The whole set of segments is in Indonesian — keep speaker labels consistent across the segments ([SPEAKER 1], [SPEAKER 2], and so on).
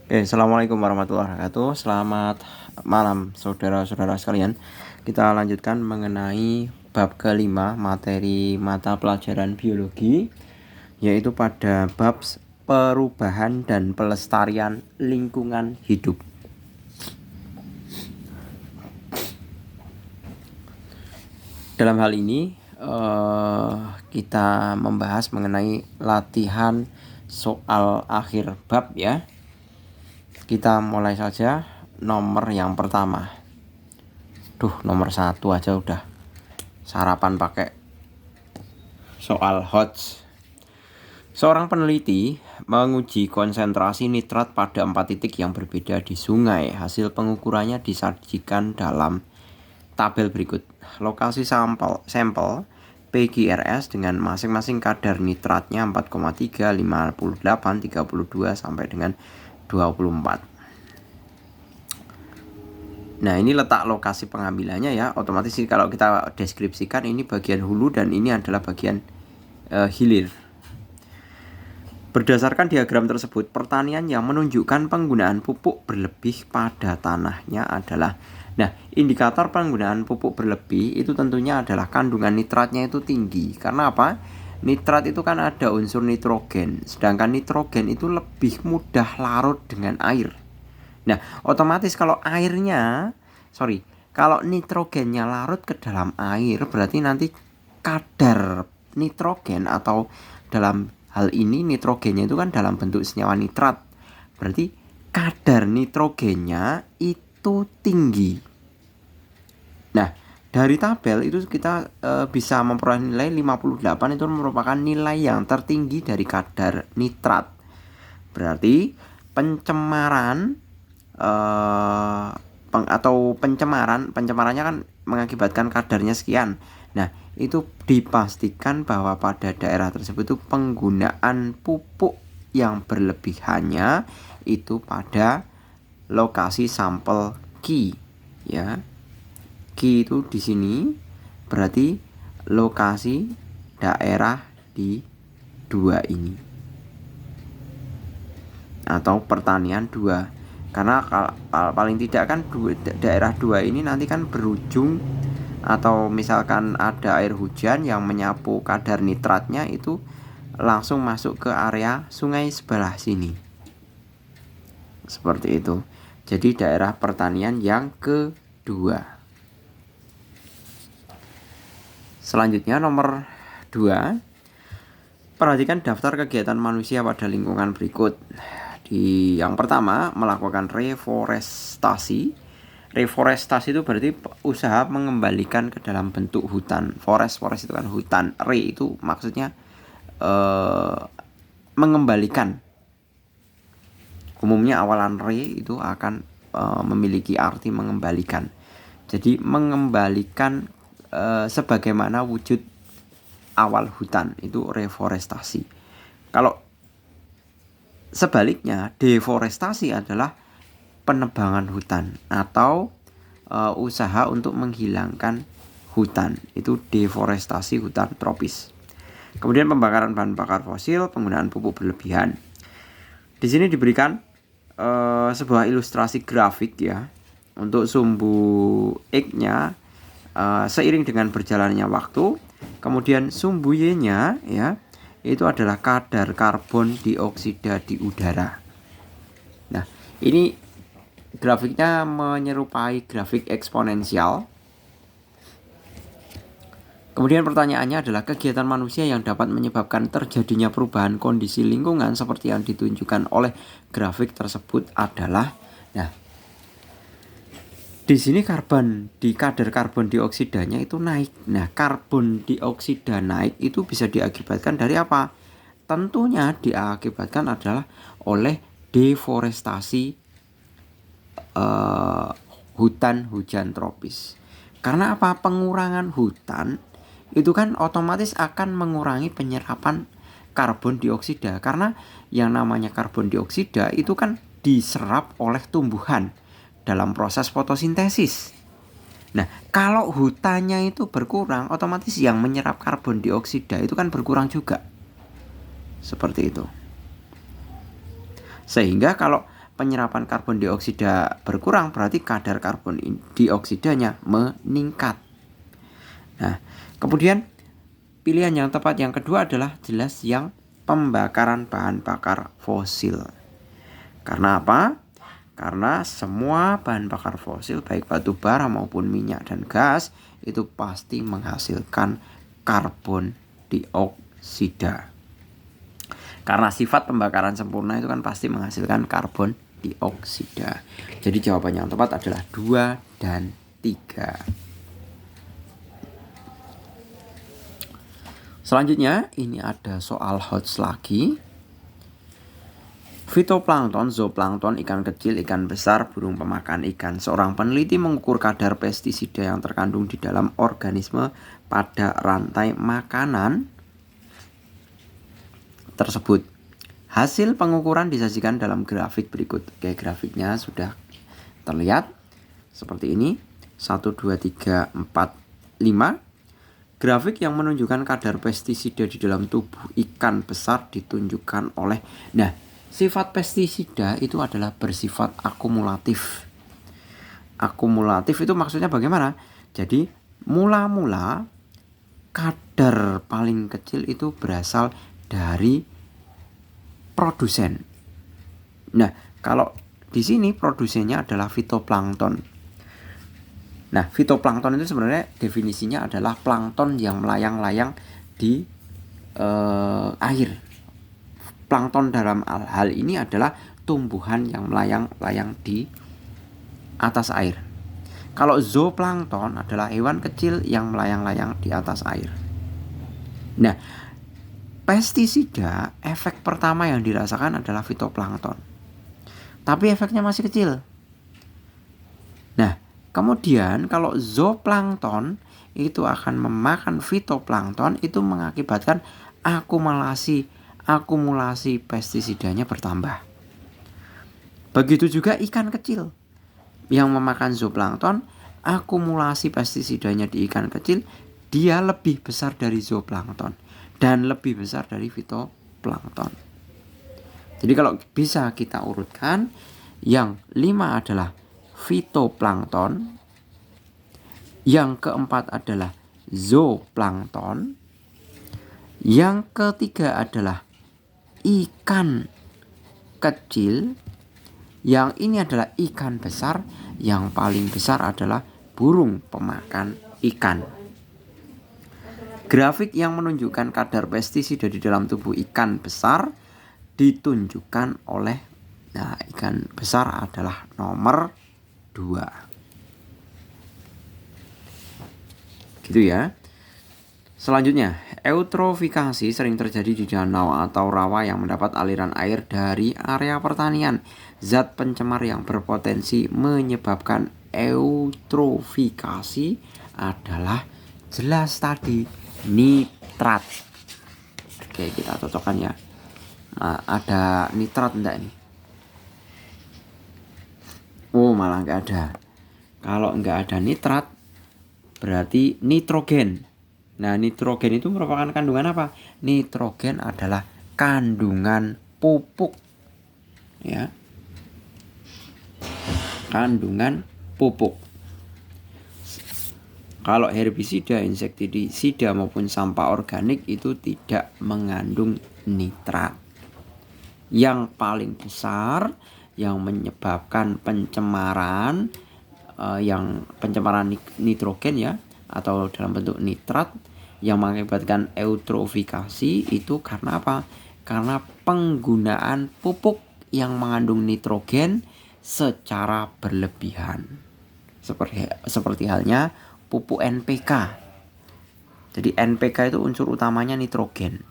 [SPEAKER 1] Assalamualaikum warahmatullahi wabarakatuh. Selamat malam saudara-saudara sekalian. Kita lanjutkan mengenai bab kelima materi mata pelajaran biologi, yaitu pada bab perubahan dan pelestarian lingkungan hidup. Dalam hal ini kita membahas mengenai latihan soal akhir bab ya. Kita mulai saja nomor yang pertama. Nomor 1 aja udah sarapan pakai soal HOTS. Seorang peneliti menguji konsentrasi nitrat pada 4 titik yang berbeda di sungai. Hasil pengukurannya disajikan dalam tabel berikut. Lokasi sampel PGRS dengan masing-masing kadar nitratnya 4,3, 58, 32 sampai dengan 24. Nah, ini letak lokasi pengambilannya ya. Otomatis kalau kita deskripsikan ini bagian hulu dan ini adalah bagian hilir. Berdasarkan diagram tersebut, pertanian yang menunjukkan penggunaan pupuk berlebih pada tanahnya adalah, nah, indikator penggunaan pupuk berlebih itu tentunya adalah kandungan nitratnya itu tinggi. Karena apa? Nitrat itu kan ada unsur nitrogen, sedangkan nitrogen itu lebih mudah larut dengan air. Nah, otomatis kalau nitrogennya larut ke dalam air, berarti nanti kadar nitrogen atau dalam hal ini nitrogennya itu kan dalam bentuk senyawa nitrat. Berarti kadar nitrogennya itu tinggi. Nah, dari tabel itu kita bisa memperoleh nilai 58 itu merupakan nilai yang tertinggi dari kadar nitrat. Berarti pencemarannya kan mengakibatkan kadarnya sekian. Nah, itu dipastikan bahwa pada daerah tersebut itu penggunaan pupuk yang berlebihannya itu pada lokasi sampel Q ya. Q itu di sini berarti lokasi daerah di 2 ini atau pertanian 2. Karena paling tidak kan daerah 2 ini nanti kan berujung atau misalkan ada air hujan yang menyapu kadar nitratnya itu langsung masuk ke area sungai sebelah sini. Seperti itu. Jadi daerah pertanian yang kedua. Selanjutnya nomor 2. Perhatikan daftar kegiatan manusia pada lingkungan berikut. Di yang pertama, melakukan reforestasi. Reforestasi itu berarti usaha mengembalikan ke dalam bentuk hutan. Forest itu kan hutan. Itu maksudnya mengembalikan. Umumnya awalan itu akan memiliki arti mengembalikan. Jadi mengembalikan sebagaimana wujud awal hutan, itu reforestasi. Kalau sebaliknya, deforestasi adalah penebangan hutan atau usaha untuk menghilangkan hutan. Itu deforestasi hutan tropis. Kemudian pembakaran bahan bakar fosil, penggunaan pupuk berlebihan. Di sini diberikan sebuah ilustrasi grafik ya untuk sumbu X-nya seiring dengan berjalannya waktu. Kemudian sumbu Y-nya ya itu adalah kadar karbon dioksida di udara. Nah, ini grafiknya menyerupai grafik eksponensial. Kemudian pertanyaannya adalah kegiatan manusia yang dapat menyebabkan terjadinya perubahan kondisi lingkungan seperti yang ditunjukkan oleh grafik tersebut adalah, nah, di sini kadar karbon dioksidanya itu naik. Nah, karbon dioksida naik itu bisa diakibatkan dari apa? Tentunya diakibatkan adalah oleh deforestasi hutan hujan tropis. Karena apa? Pengurangan hutan itu kan otomatis akan mengurangi penyerapan karbon dioksida. Karena yang namanya karbon dioksida itu kan diserap oleh tumbuhan dalam proses fotosintesis. Nah, kalau hutannya itu berkurang, otomatis yang menyerap karbon dioksida itu kan berkurang juga. Seperti itu. Sehingga kalau penyerapan karbon dioksida berkurang, berarti kadar karbon dioksidanya meningkat. Nah, kemudian pilihan yang tepat yang kedua adalah jelas yang pembakaran bahan bakar fosil. Karena apa? Karena semua bahan bakar fosil baik batu bara maupun minyak dan gas itu pasti menghasilkan karbon dioksida. Karena sifat pembakaran sempurna itu kan pasti menghasilkan karbon dioksida. Jadi jawaban yang tepat adalah 2 dan 3. Selanjutnya ini ada soal HOTS lagi. Fitoplankton, zooplankton, ikan kecil, ikan besar, burung pemakan ikan. Seorang peneliti mengukur kadar pestisida yang terkandung di dalam organisme pada rantai makanan tersebut. Hasil pengukuran disajikan dalam grafik berikut. Oke, grafiknya sudah terlihat seperti ini. 1, 2, 3, 4, 5. Grafik yang menunjukkan kadar pestisida di dalam tubuh ikan besar ditunjukkan oleh... Nah, sifat pestisida itu adalah bersifat akumulatif. Akumulatif itu maksudnya bagaimana? Jadi mula-mula kadar paling kecil itu berasal dari produsen. Nah, kalau di sini produsennya adalah fitoplankton. Nah, fitoplankton itu sebenarnya definisinya adalah plankton yang melayang-layang di air. Plankton dalam hal ini adalah tumbuhan yang melayang-layang di atas air. Kalau zooplankton adalah hewan kecil yang melayang-layang di atas air. Nah, pestisida efek pertama yang dirasakan adalah fitoplankton. Tapi efeknya masih kecil. Nah, kemudian kalau zooplankton itu akan memakan fitoplankton, itu mengakibatkan akumulasi pestisidanya bertambah. Begitu juga ikan kecil yang memakan zooplankton, akumulasi pestisidanya di ikan kecil dia lebih besar dari zooplankton dan lebih besar dari fitoplankton. Jadi kalau bisa kita urutkan, yang 5 adalah fitoplankton, yang keempat adalah zooplankton, yang ketiga adalah ikan kecil, yang ini adalah ikan besar, yang paling besar adalah burung pemakan ikan. Grafik yang menunjukkan kadar pestisida di dalam tubuh ikan besar ditunjukkan oleh, nah, ikan besar adalah nomor 2. Gitu ya. Selanjutnya, eutrofikasi sering terjadi di danau atau rawa yang mendapat aliran air dari area pertanian. Zat pencemar yang berpotensi menyebabkan eutrofikasi adalah jelas tadi nitrat. Oke, kita cocokkan ya. Nah, ada nitrat enggak nih? Oh, malah enggak ada. Kalau enggak ada nitrat, berarti nitrogen. Nah, nitrogen itu merupakan kandungan apa? Nitrogen adalah kandungan pupuk. Ya. Kandungan pupuk. Kalau herbisida, insektisida maupun sampah organik itu tidak mengandung nitrat. Yang paling besar yang menyebabkan pencemaran nitrogen ya, atau dalam bentuk nitrat yang mengakibatkan eutrofikasi itu karena apa? Karena penggunaan pupuk yang mengandung nitrogen secara berlebihan. Seperti halnya pupuk NPK. Jadi NPK itu unsur utamanya nitrogen.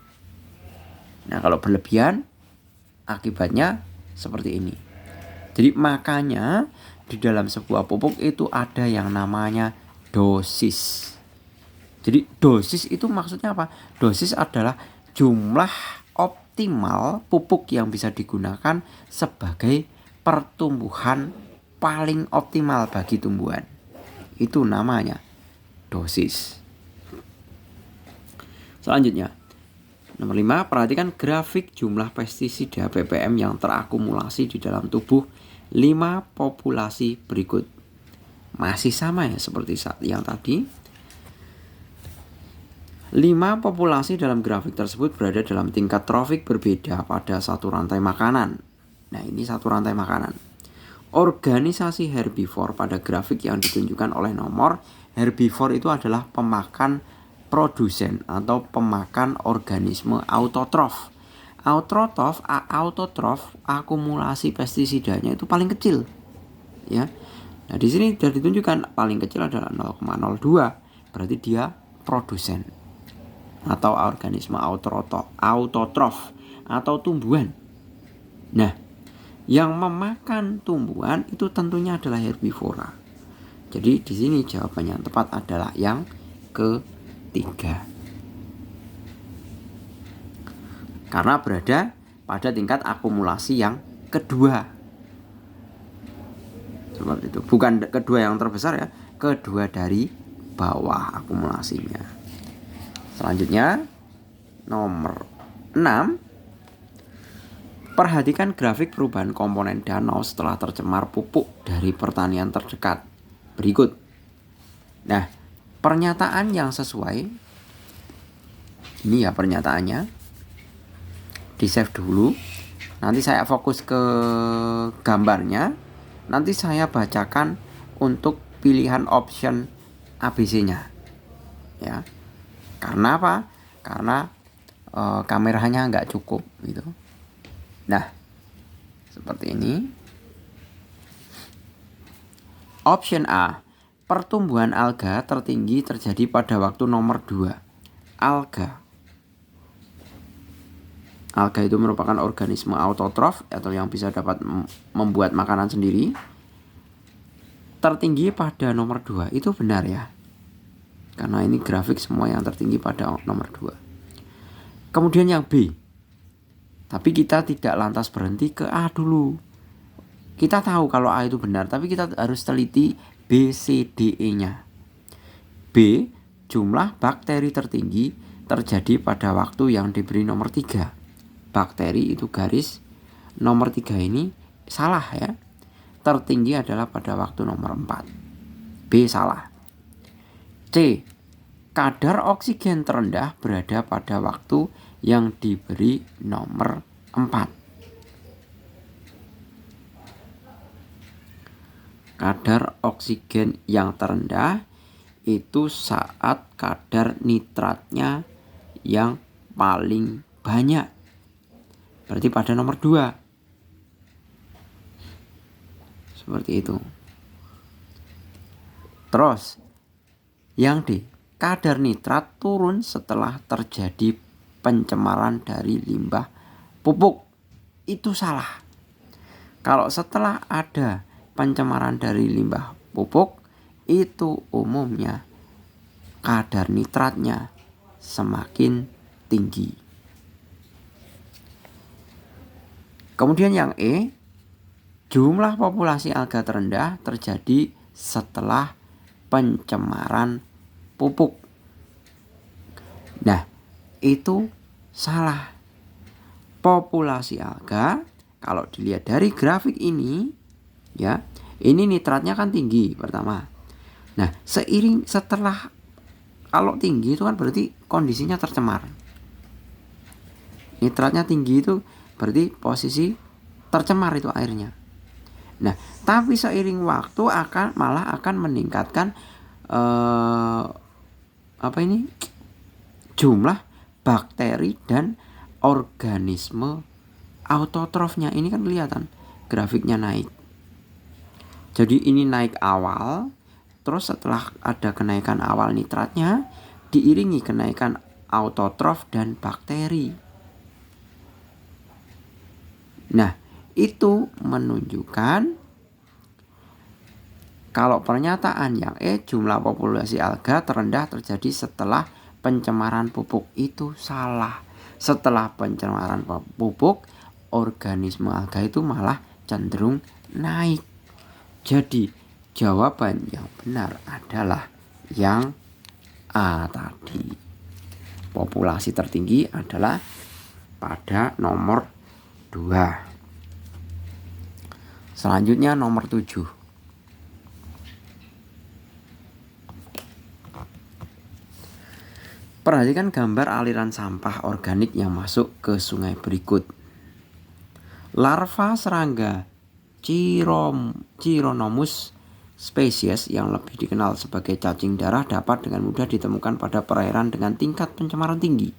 [SPEAKER 1] Nah, kalau berlebihan akibatnya seperti ini. Jadi makanya di dalam sebuah pupuk itu ada yang namanya dosis. Jadi dosis itu maksudnya apa? Dosis adalah jumlah optimal pupuk yang bisa digunakan sebagai pertumbuhan paling optimal bagi tumbuhan. Itu namanya dosis. Selanjutnya, Nomor 5, perhatikan grafik jumlah pestisida ppm yang terakumulasi di dalam tubuh 5 populasi berikut. Masih sama ya seperti yang tadi. 5 populasi dalam grafik tersebut berada dalam tingkat trofik berbeda pada satu rantai makanan. Nah, ini satu rantai makanan. Organisasi herbivore pada grafik yang ditunjukkan oleh nomor, herbivore itu adalah pemakan produsen atau pemakan organisme autotrof. Autotrof akumulasi pestisidanya itu paling kecil, ya. Nah, di sini sudah ditunjukkan paling kecil adalah 0,02, berarti dia produsen atau organisme autotrof atau tumbuhan. Nah, yang memakan tumbuhan itu tentunya adalah herbivora. Jadi di sini jawabannya yang tepat adalah yang ketiga. Karena berada pada tingkat akumulasi yang kedua. Seperti itu. Bukan kedua yang terbesar ya, kedua dari bawah akumulasinya. Selanjutnya nomor 6. Perhatikan grafik perubahan komponen danau setelah tercemar pupuk dari pertanian terdekat berikut. Nah, pernyataan yang sesuai ini ya pernyataannya. Di save dulu. Nanti saya fokus ke gambarnya. Nanti saya bacakan untuk pilihan option ABC-nya. Ya. Karena apa? Karena kameranya nggak cukup gitu. Nah, seperti ini. Option A, pertumbuhan alga tertinggi terjadi pada waktu nomor 2. Alga itu merupakan organisme autotrof atau yang bisa dapat membuat makanan sendiri. Tertinggi pada nomor 2, itu benar ya. Karena ini grafik semua yang tertinggi pada nomor 2. Kemudian yang B. Tapi kita tidak lantas berhenti ke A dulu. Kita tahu kalau A itu benar, tapi kita harus teliti B, C, D, E-nya. B, jumlah bakteri tertinggi terjadi pada waktu yang diberi nomor 3. Bakteri itu garis nomor 3 ini salah ya. Tertinggi adalah pada waktu nomor 4. B salah. C, kadar oksigen terendah berada pada waktu yang diberi nomor 4. Kadar oksigen yang terendah itu saat kadar nitratnya yang paling banyak. Berarti pada nomor 2. Seperti itu. Terus yang D, kadar nitrat turun setelah terjadi pencemaran dari limbah pupuk. Itu salah. Kalau setelah ada pencemaran dari limbah pupuk, itu umumnya kadar nitratnya semakin tinggi. Kemudian yang E, jumlah populasi alga terendah terjadi setelah pencemaran pupuk. Nah, itu salah. Populasi alga kalau dilihat dari grafik ini ya, ini nitratnya kan tinggi pertama. Nah, seiring setelah kalau tinggi itu kan berarti kondisinya tercemar. Nitratnya tinggi itu berarti posisi tercemar itu airnya. Nah, tapi seiring waktu malah akan meningkatkan jumlah bakteri dan organisme autotrofnya. Ini kan kelihatan grafiknya naik. Jadi ini naik awal, terus setelah ada kenaikan awal nitratnya diiringi kenaikan autotrof dan bakteri. Nah, itu menunjukkan kalau pernyataan yang E, jumlah populasi alga terendah terjadi setelah pencemaran pupuk, itu salah. Setelah pencemaran pupuk, organisme alga itu malah cenderung naik. Jadi jawaban yang benar adalah yang A tadi. Populasi tertinggi adalah pada nomor 2. Selanjutnya nomor 7. Perhatikan gambar aliran sampah organik yang masuk ke sungai berikut. Larva serangga Chironomus spesies yang lebih dikenal sebagai cacing darah dapat dengan mudah ditemukan pada perairan dengan tingkat pencemaran tinggi.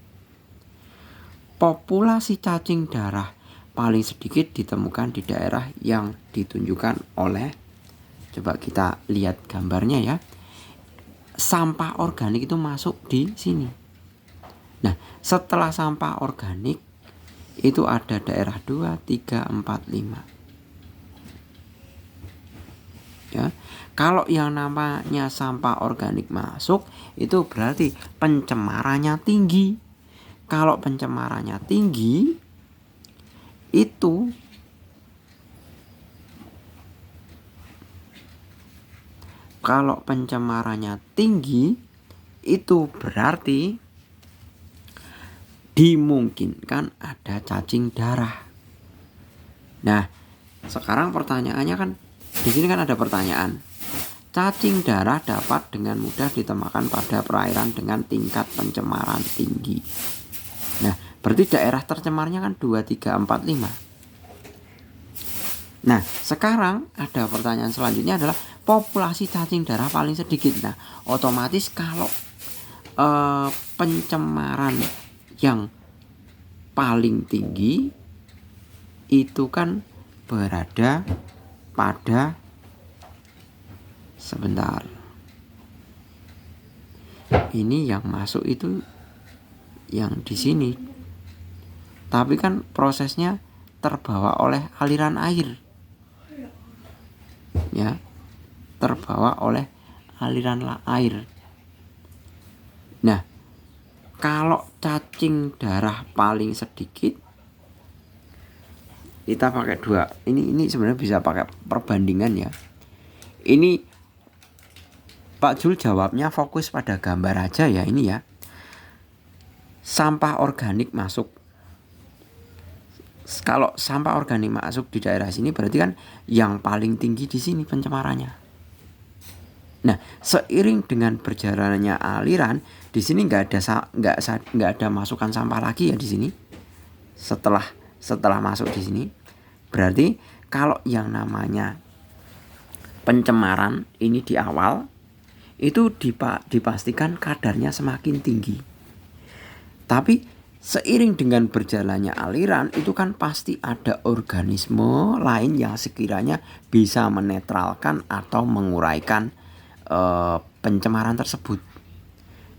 [SPEAKER 1] Populasi cacing darah paling sedikit ditemukan di daerah yang ditunjukkan oleh, coba kita lihat gambarnya ya. Sampah organik itu masuk di sini. Nah, setelah sampah organik itu ada daerah 2, 3, 4, 5. Ya. Kalau yang namanya sampah organik masuk itu berarti pencemarannya tinggi. Kalau pencemarannya tinggi itu berarti dimungkinkan ada cacing darah. Nah, sekarang pertanyaannya kan di sini kan ada pertanyaan. Cacing darah dapat dengan mudah ditemukan pada perairan dengan tingkat pencemaran tinggi. Nah, berarti daerah tercemarnya kan 2, 3, 4, 5. Nah, sekarang ada pertanyaan selanjutnya adalah populasi cacing darah paling sedikit. Nah, otomatis kalau pencemaran yang paling tinggi itu kan berada pada, sebentar, ini yang masuk itu yang di sini, tapi kan prosesnya terbawa oleh aliran air, ya, terbawa oleh aliran air. Nah, kalau cacing darah paling sedikit, kita pakai 2. Ini sebenarnya bisa pakai perbandingan ya. Ini Pak Jul jawabnya fokus pada gambar aja ya, ini ya. Sampah organik masuk. Kalau sampah organik masuk di daerah sini berarti kan yang paling tinggi di sini pencemarannya. Nah, seiring dengan berjalannya aliran, di sini nggak ada masukan sampah lagi ya di sini. Setelah masuk di sini, berarti kalau yang namanya pencemaran ini di awal itu dipastikan kadarnya semakin tinggi. Tapi seiring dengan berjalannya aliran itu kan pasti ada organisme lain yang sekiranya bisa menetralkan atau menguraikan pencemaran tersebut.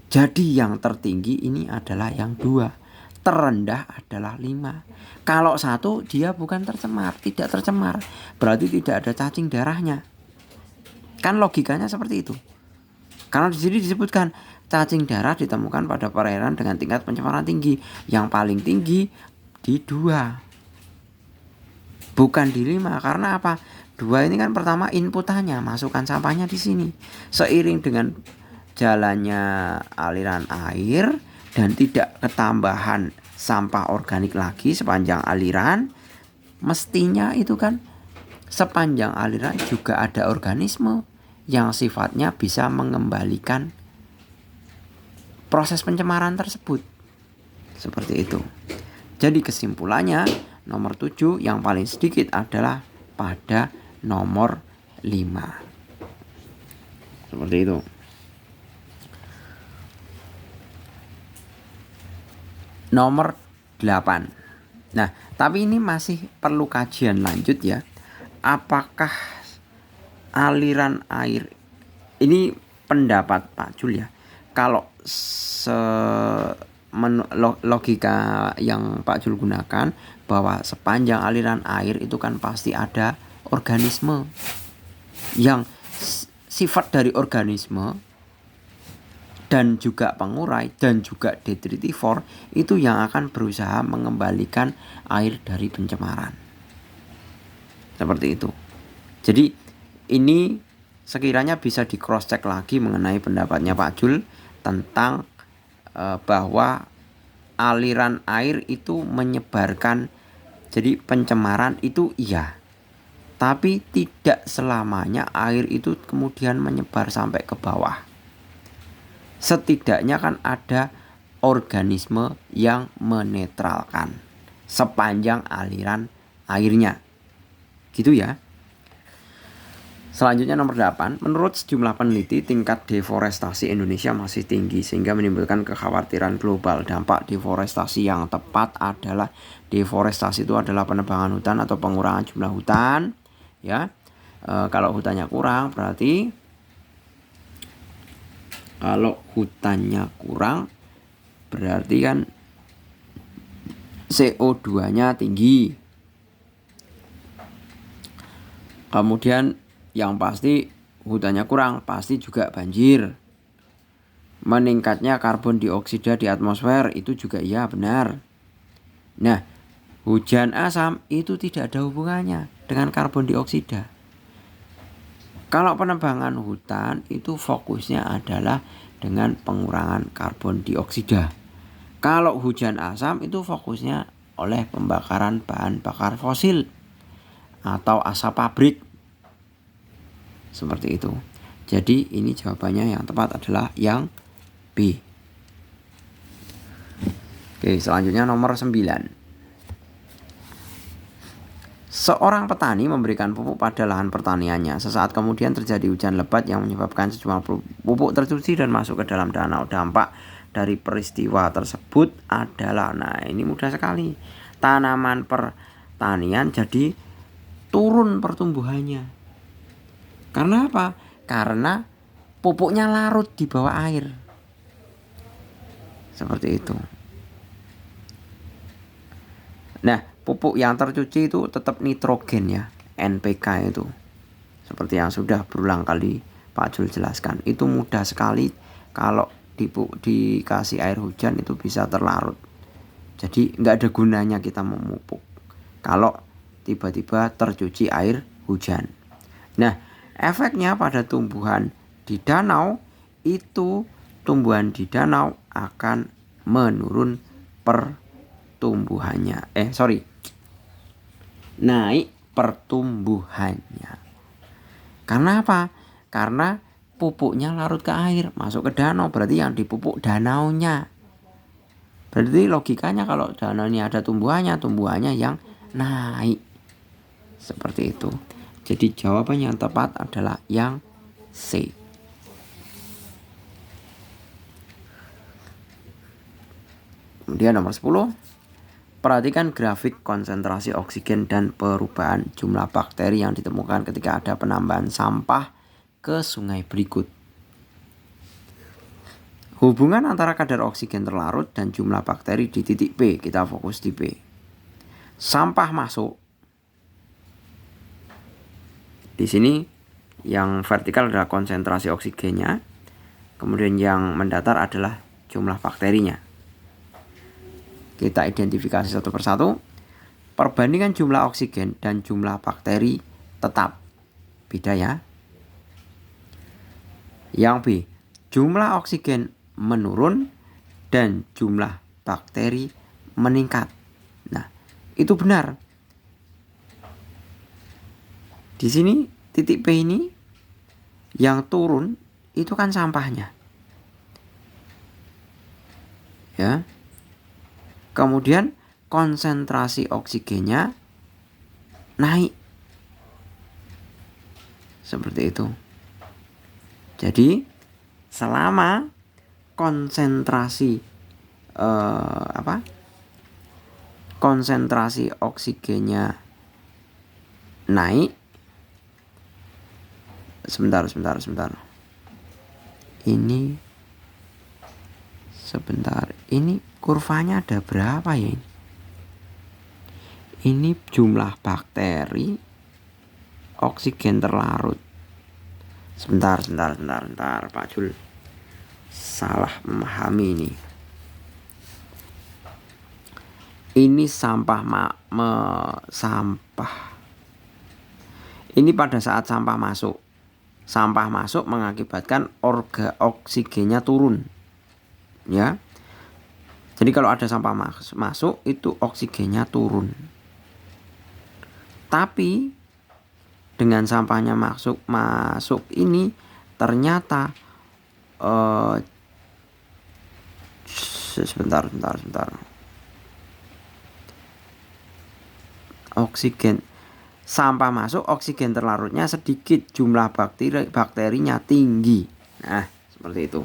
[SPEAKER 1] Jadi yang tertinggi ini adalah yang 2, terendah adalah 5. Kalau 1 dia bukan tercemar, tidak tercemar, berarti tidak ada cacing darahnya. Kan logikanya seperti itu. Karena di sini disebutkan cacing darah ditemukan pada perairan dengan tingkat pencemaran tinggi. Yang paling tinggi di 2, bukan di 5. Karena apa? 2 ini kan pertama inputannya, masukkan sampahnya di sini. Seiring dengan jalannya aliran air dan tidak ketambahan sampah organik lagi sepanjang aliran, mestinya itu kan sepanjang aliran juga ada organisme yang sifatnya bisa mengembalikan proses pencemaran tersebut. Seperti itu. Jadi kesimpulannya nomor 7 yang paling sedikit adalah pada nomor 5. Seperti itu. Nomor 8. Nah, tapi ini masih perlu kajian lanjut ya. Apakah aliran air, ini pendapat Pak Jul ya, kalau logika yang Pak Jul gunakan bahwa sepanjang aliran air itu kan pasti ada organisme yang sifat dari organisme dan juga pengurai dan juga detritivor itu yang akan berusaha mengembalikan air dari pencemaran. Seperti itu. Jadi ini sekiranya bisa di cross check lagi mengenai pendapatnya Pak Jul tentang bahwa aliran air itu menyebarkan, jadi pencemaran itu iya. Tapi tidak selamanya air itu kemudian menyebar sampai ke bawah. Setidaknya kan ada organisme yang menetralkan sepanjang aliran airnya. Gitu ya. Selanjutnya nomor 8, menurut sejumlah peneliti tingkat deforestasi Indonesia masih tinggi sehingga menimbulkan kekhawatiran global. Dampak deforestasi yang tepat adalah deforestasi itu adalah penebangan hutan atau pengurangan jumlah hutan, ya. Kalau hutannya kurang berarti kan CO2-nya tinggi. Kemudian yang pasti hutannya kurang, pasti juga banjir. Meningkatnya karbon dioksida di atmosfer itu juga iya benar. Nah, hujan asam itu tidak ada hubungannya dengan karbon dioksida. Kalau penebangan hutan itu fokusnya adalah dengan pengurangan karbon dioksida. Kalau hujan asam itu fokusnya oleh pembakaran bahan bakar fosil atau asap pabrik. Seperti itu. Jadi ini jawabannya yang tepat adalah yang B. Oke, selanjutnya nomor 9. Seorang petani memberikan pupuk pada lahan pertaniannya. Sesaat kemudian terjadi hujan lebat yang menyebabkan sejumlah pupuk tercuci dan masuk ke dalam danau. Dampak dari peristiwa tersebut adalah, nah ini mudah sekali, tanaman pertanian jadi turun pertumbuhannya. Karena apa? Karena pupuknya larut di bawah air. Seperti itu. Nah, pupuk yang tercuci itu tetap nitrogen ya, NPK itu. Seperti yang sudah berulang kali Pak Jul jelaskan. Itu mudah sekali kalau dikasih air hujan itu bisa terlarut. Jadi nggak ada gunanya kita memupuk kalau tiba-tiba tercuci air hujan. Nah, efeknya pada tumbuhan di danau itu, tumbuhan di danau akan menurun naik pertumbuhannya. Karena apa? Karena pupuknya larut ke air, masuk ke danau, berarti yang dipupuk danaunya. Berarti logikanya kalau danau ini ada tumbuhannya yang naik. Seperti itu. Jadi jawaban yang tepat adalah yang C. Kemudian nomor 10. Perhatikan grafik konsentrasi oksigen dan perubahan jumlah bakteri yang ditemukan ketika ada penambahan sampah ke sungai berikut. Hubungan antara kadar oksigen terlarut dan jumlah bakteri di titik P. Kita fokus di P. Sampah masuk. Di sini yang vertikal adalah konsentrasi oksigennya. Kemudian yang mendatar adalah jumlah bakterinya. Kita identifikasi satu persatu. Perbandingan jumlah oksigen dan jumlah bakteri tetap beda ya. Yang B, jumlah oksigen menurun dan jumlah bakteri meningkat. Nah, itu benar. Di sini titik P ini yang turun itu kan sampahnya. Ya. Kemudian konsentrasi oksigennya naik. Seperti itu. Jadi selama konsentrasi konsentrasi oksigennya naik, sebentar. Ini kurvanya ada berapa ya ini? Ini jumlah bakteri, oksigen terlarut. Sebentar, Pak Jul. Salah memahami ini. Ini sampah. Ini pada saat sampah masuk. Sampah masuk mengakibatkan oksigennya turun. Ya. Jadi kalau ada sampah masuk itu oksigennya turun. Tapi dengan sampahnya masuk ini ternyata sebentar. Oksigen sampah masuk, oksigen terlarutnya sedikit, jumlah bakterinya tinggi. Nah, seperti itu.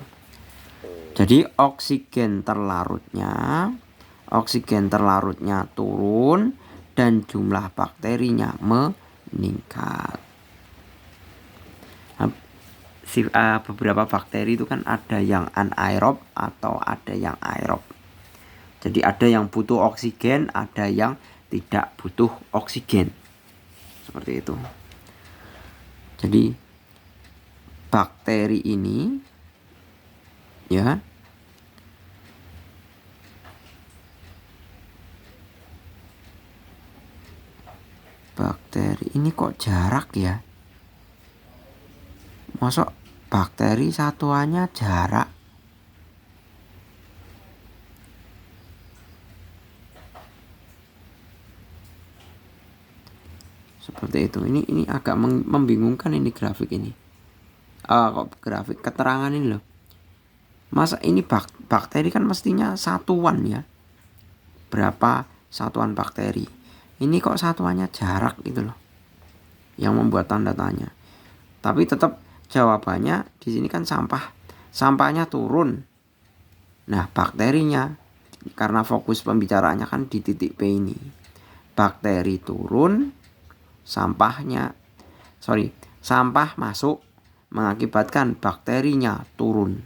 [SPEAKER 1] Jadi oksigen terlarutnya turun dan jumlah bakterinya meningkat. Beberapa bakteri itu kan ada yang anaerob atau ada yang aerob. Jadi ada yang butuh oksigen, ada yang tidak butuh oksigen. Seperti itu. Jadi bakteri ini ya bakteri ini kok jarak ya? Masuk bakteri satuannya jarak. Seperti itu. Ini agak membingungkan ini grafik ini. Kok grafik keterangan ini loh. Masa ini bakteri kan mestinya satuan ya. Berapa satuan bakteri? Ini kok satuannya jarak gitu loh. Yang membuat tanda tanya. Tapi tetap jawabannya di sini kan sampahnya turun. Nah, bakterinya karena fokus pembicaraannya kan di titik P ini. Bakteri turun, sampah masuk mengakibatkan bakterinya turun.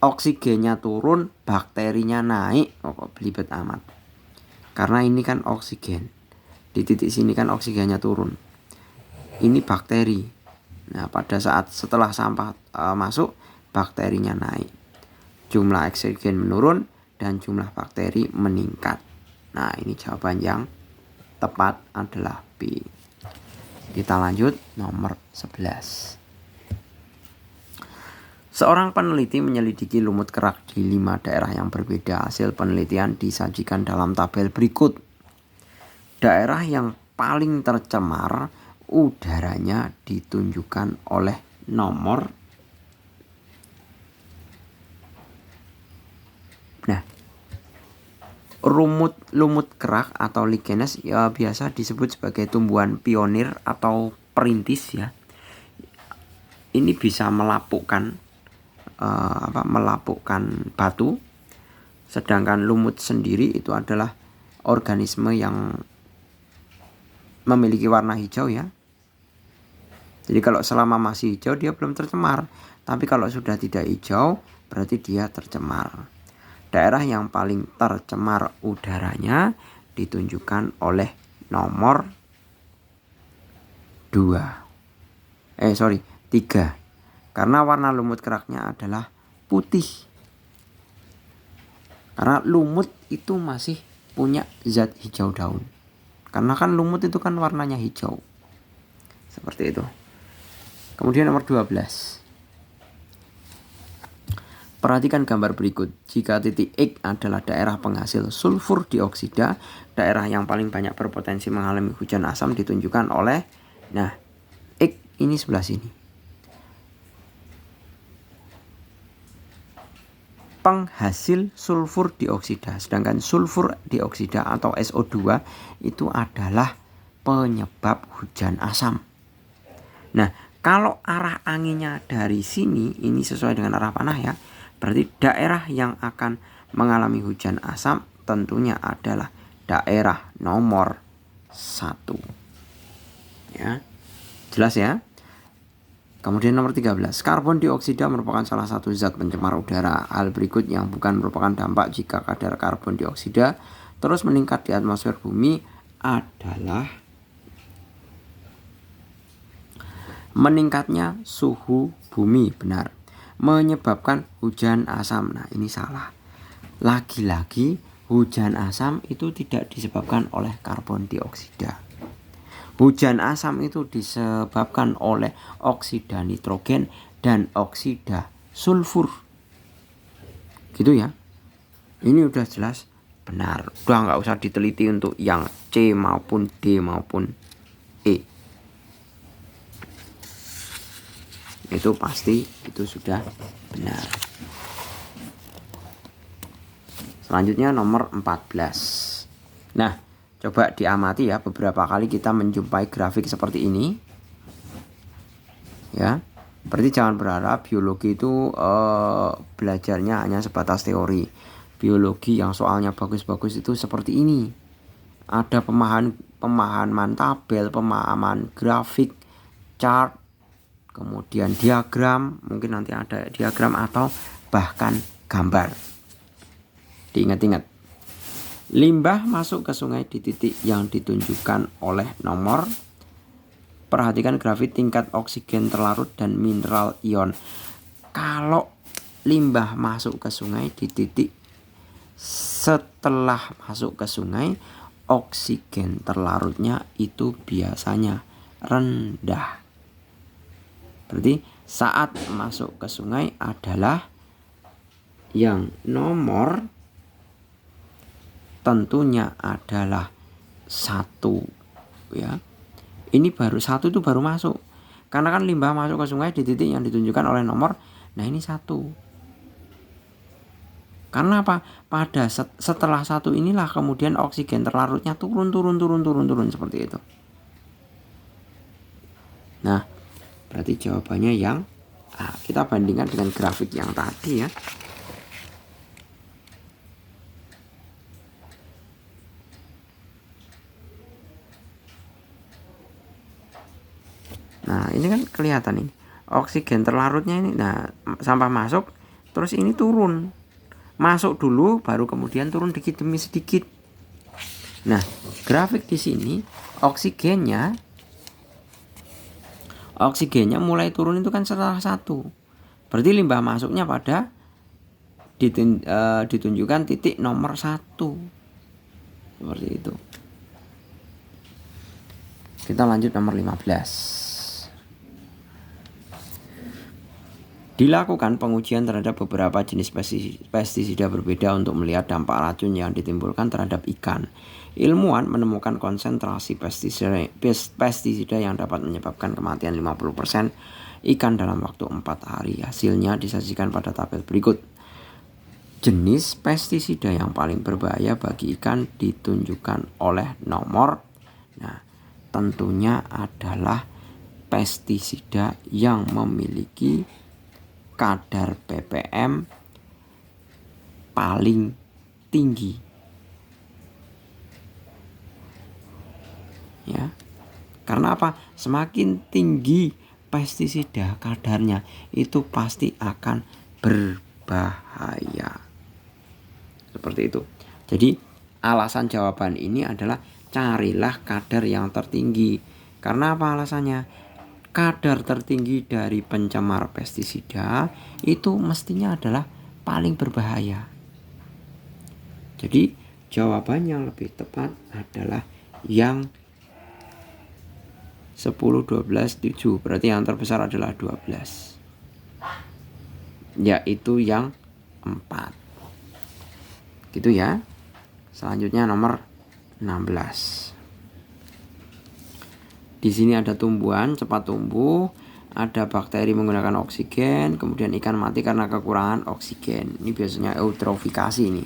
[SPEAKER 1] Oksigennya turun, bakterinya naik. Kok belibet amat. Karena ini kan oksigen. Di titik sini kan oksigennya turun. Ini bakteri. Nah, pada saat setelah sampah masuk, bakterinya naik. Jumlah oksigen menurun dan jumlah bakteri meningkat. Nah, ini jawaban yang tepat adalah B. Kita lanjut nomor 11. Seorang peneliti menyelidiki lumut kerak di 5 daerah yang berbeda. Hasil penelitian disajikan dalam tabel berikut. Daerah yang paling tercemar udaranya ditunjukkan oleh nomor. Nah, lumut kerak atau lichenes ya biasa disebut sebagai tumbuhan pionir atau perintis ya. Ini bisa melapukkan batu. Sedangkan lumut sendiri itu adalah organisme yang memiliki warna hijau ya. Jadi kalau selama masih hijau dia belum tercemar. Tapi kalau sudah tidak hijau berarti dia tercemar. Daerah yang paling tercemar udaranya ditunjukkan oleh nomor 3. Karena warna lumut keraknya adalah putih. Karena lumut itu masih punya zat hijau daun. Karena kan lumut itu kan warnanya hijau. Seperti itu. Kemudian nomor 12. Perhatikan gambar berikut. Jika titik X adalah daerah penghasil sulfur dioksida, daerah yang paling banyak berpotensi mengalami hujan asam ditunjukkan oleh, nah, X ini sebelah sini. Penghasil sulfur dioksida. Sedangkan sulfur dioksida atau SO2 itu adalah penyebab hujan asam. Nah, kalau arah anginnya dari sini, ini sesuai dengan arah panah ya. Berarti daerah yang akan mengalami hujan asam tentunya adalah daerah nomor 1. Ya. Jelas ya? Kemudian nomor 13, karbon dioksida merupakan salah satu zat pencemar udara. Hal berikut yang bukan merupakan dampak jika kadar karbon dioksida terus meningkat di atmosfer bumi adalah meningkatnya suhu bumi, benar. Menyebabkan hujan asam. Nah, ini salah. Lagi-lagi hujan asam itu tidak disebabkan oleh karbon dioksida. Hujan asam itu disebabkan oleh oksida nitrogen dan oksida sulfur. Gitu ya. Ini udah jelas benar. Udah nggak usah diteliti untuk yang C maupun D maupun E. Itu pasti itu sudah benar. Selanjutnya nomor 14. Nah, coba diamati ya, beberapa kali kita menjumpai grafik seperti ini. Ya. Berarti jangan berharap biologi itu belajarnya hanya sebatas teori. Biologi yang soalnya bagus-bagus itu seperti ini. Ada pemahaman tabel, pemahaman grafik, chart, kemudian diagram, mungkin nanti ada diagram atau bahkan gambar. Diingat-ingat. Limbah masuk ke sungai di titik yang ditunjukkan oleh nomor. Perhatikan grafik tingkat oksigen terlarut dan mineral ion. Kalau limbah masuk ke sungai di titik setelah masuk ke sungai, oksigen terlarutnya itu biasanya rendah. Berarti saat masuk ke sungai adalah yang nomor tentunya adalah 1 ya. Ini baru 1 itu baru masuk. Karena kan limbah masuk ke sungai di titik yang ditunjukkan oleh nomor. Nah, ini 1. Karena apa? Pada setelah 1 inilah kemudian oksigen terlarutnya turun seperti itu. Nah, berarti jawabannya yang A. Kita bandingkan dengan grafik yang tadi ya. Nah, ini kan kelihatan ini. Oksigen terlarutnya ini. Nah, sampah masuk, terus ini turun. Masuk dulu, baru kemudian turun dikit demi sedikit. Nah, grafik di sini oksigennya mulai turun itu kan setelah 1. Berarti limbah masuknya pada ditunjukkan titik nomor 1. Seperti itu. Kita lanjut nomor 15. Dilakukan pengujian terhadap beberapa jenis pestisida berbeda untuk melihat dampak racun yang ditimbulkan terhadap ikan. Ilmuwan menemukan konsentrasi pestisida yang dapat menyebabkan kematian 50% ikan dalam waktu 4 hari. Hasilnya disajikan pada tabel berikut. Jenis pestisida yang paling berbahaya bagi ikan ditunjukkan oleh nomor. Nah, tentunya adalah pestisida yang memiliki kadar ppm paling tinggi. Ya. Karena apa? Semakin tinggi pestisida kadarnya, itu pasti akan berbahaya. Seperti itu. Jadi alasan jawaban ini adalah carilah kadar yang tertinggi. Karena apa alasannya? Kadar tertinggi dari pencemar pestisida itu mestinya adalah paling berbahaya. Jadi jawaban yang lebih tepat adalah yang 10, 12, 7. Berarti yang terbesar adalah 12. Yaitu yang 4. Gitu ya. Selanjutnya nomor 16. Di sini ada tumbuhan cepat tumbuh, ada bakteri menggunakan oksigen, kemudian ikan mati karena kekurangan oksigen. Ini biasanya eutrofikasi ini.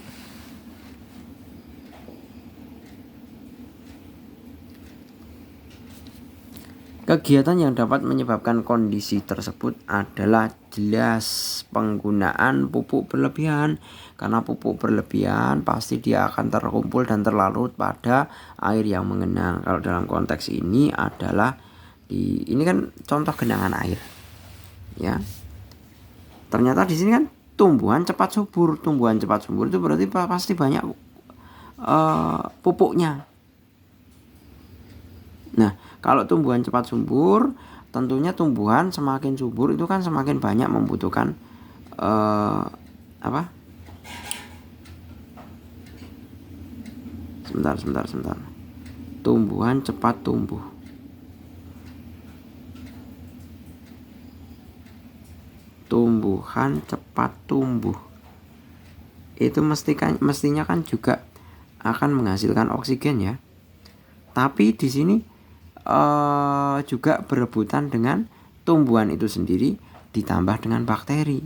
[SPEAKER 1] Kegiatan yang dapat menyebabkan kondisi tersebut adalah jelas penggunaan pupuk berlebihan. Karena pupuk berlebihan pasti dia akan terkumpul dan terlarut pada air yang mengenang. Kalau dalam konteks ini adalah ini kan contoh genangan air. Ya. Ternyata di sini kan tumbuhan cepat subur. Tumbuhan cepat subur itu berarti pasti banyak pupuknya. Nah, kalau tumbuhan cepat subur, tentunya tumbuhan semakin subur itu kan semakin banyak membutuhkan apa? Sebentar. Tumbuhan cepat tumbuh. Tumbuhan cepat tumbuh. itu mestinya kan juga akan menghasilkan oksigen ya. Tapi di sini juga berebutan dengan tumbuhan itu sendiri ditambah dengan bakteri.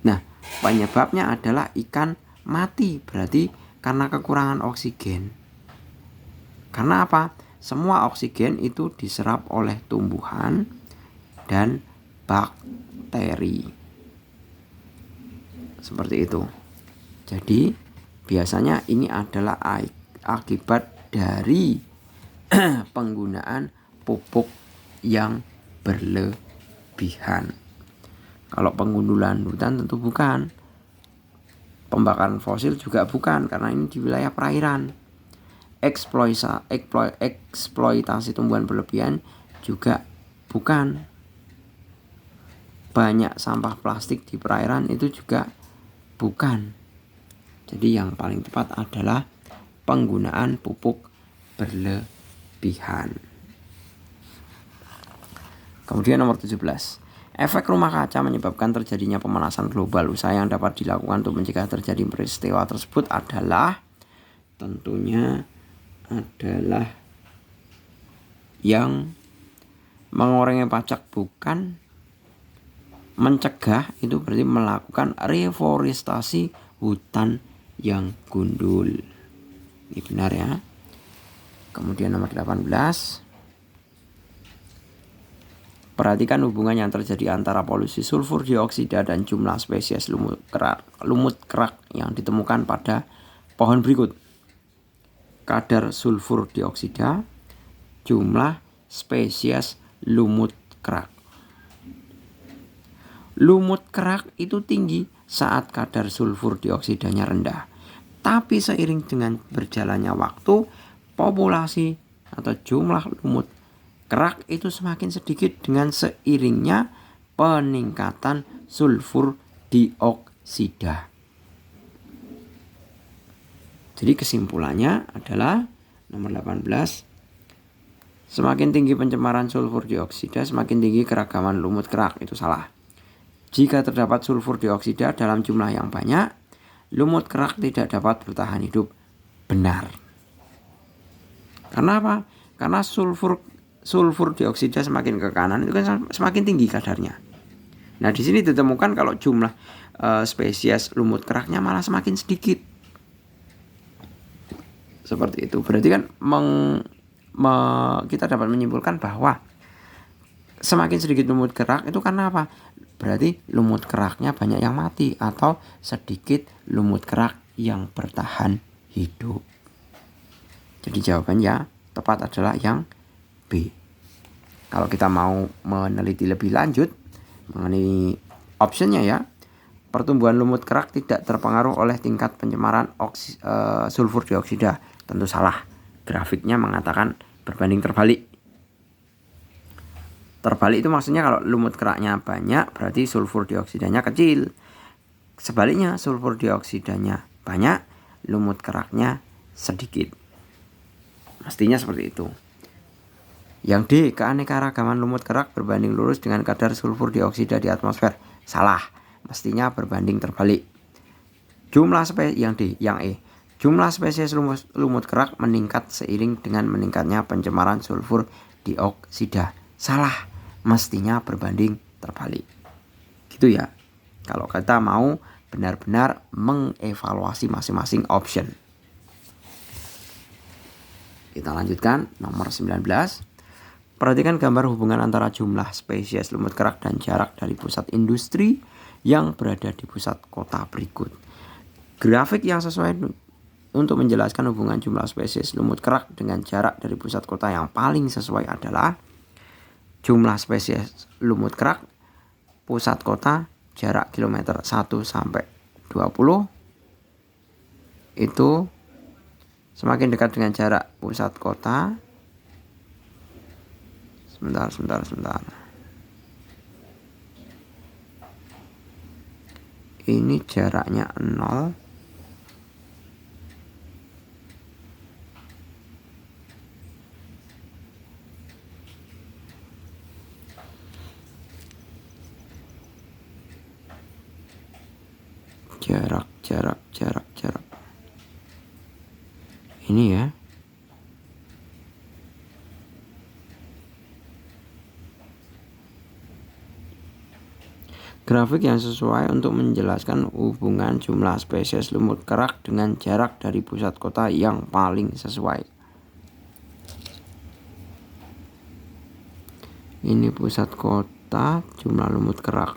[SPEAKER 1] Nah, penyebabnya adalah ikan mati, berarti karena kekurangan oksigen. Karena apa? Semua oksigen itu diserap oleh tumbuhan dan bakteri. Seperti itu. Jadi, biasanya ini adalah akibat dari penggunaan pupuk yang berlebihan. Kalau pengundulan hutan tentu bukan. Pembakaran fosil juga bukan, karena ini di wilayah perairan. Eksploitasi tumbuhan berlebihan juga bukan. Banyak sampah plastik di perairan itu juga bukan. Jadi yang paling tepat adalah penggunaan pupuk berlebihan. Kemudian nomor 17. Efek rumah kaca menyebabkan terjadinya pemanasan global. Usaha yang dapat dilakukan untuk mencegah terjadi peristiwa tersebut adalah tentunya adalah yang mengurangi pajak bukan mencegah, itu berarti melakukan reforestasi hutan yang gundul. Ini benar ya. Kemudian nomor 18. Perhatikan hubungan yang terjadi antara polusi sulfur dioksida dan jumlah spesies lumut kerak yang ditemukan pada pohon berikut. Kadar sulfur dioksida, jumlah spesies lumut kerak. Lumut kerak itu tinggi saat kadar sulfur dioksidanya rendah. Tapi seiring dengan berjalannya waktu, populasi atau jumlah lumut kerak itu semakin sedikit dengan seiringnya peningkatan sulfur dioksida. Jadi kesimpulannya adalah nomor 18. Semakin tinggi pencemaran sulfur dioksida, semakin tinggi keragaman lumut kerak. Itu salah. Jika terdapat sulfur dioksida dalam jumlah yang banyak, lumut kerak tidak dapat bertahan hidup. Benar. Karena apa? Karena sulfur dioksida semakin ke kanan itu kan semakin tinggi kadarnya. Nah, di sini ditemukan kalau jumlah spesies lumut keraknya malah semakin sedikit. Seperti itu. Berarti kan kita dapat menyimpulkan bahwa semakin sedikit lumut kerak itu karena apa? Berarti lumut keraknya banyak yang mati atau sedikit lumut kerak yang bertahan hidup. Jadi jawabannya tepat adalah yang B. Kalau kita mau meneliti lebih lanjut mengenai optionnya ya, pertumbuhan lumut kerak tidak terpengaruh oleh tingkat pencemaran sulfur dioksida. Tentu salah. Grafiknya mengatakan berbanding terbalik. Terbalik itu maksudnya kalau lumut keraknya banyak berarti sulfur dioksidanya kecil. Sebaliknya sulfur dioksidanya banyak, lumut keraknya sedikit. Mestinya seperti itu. Yang D, keanekaragaman lumut kerak berbanding lurus dengan kadar sulfur dioksida di atmosfer. Salah. Mestinya berbanding terbalik. Yang E. Jumlah spesies lumut kerak meningkat seiring dengan meningkatnya pencemaran sulfur dioksida. Salah, mestinya berbanding terbalik. Gitu ya. Kalau kita mau benar-benar mengevaluasi masing-masing option. Kita lanjutkan nomor 19. Perhatikan gambar hubungan antara jumlah spesies lumut kerak dan jarak dari pusat industri yang berada di pusat kota berikut. Grafik yang sesuai untuk menjelaskan hubungan jumlah spesies lumut kerak dengan jarak dari pusat kota yang paling sesuai adalah jumlah spesies lumut kerak pusat kota jarak kilometer 1 sampai 20 itu semakin dekat dengan jarak pusat kota. Sebentar. Ini jaraknya 0. Ini ya. Grafik yang sesuai untuk menjelaskan hubungan jumlah spesies lumut kerak dengan jarak dari pusat kota yang paling sesuai. Ini pusat kota, jumlah lumut kerak.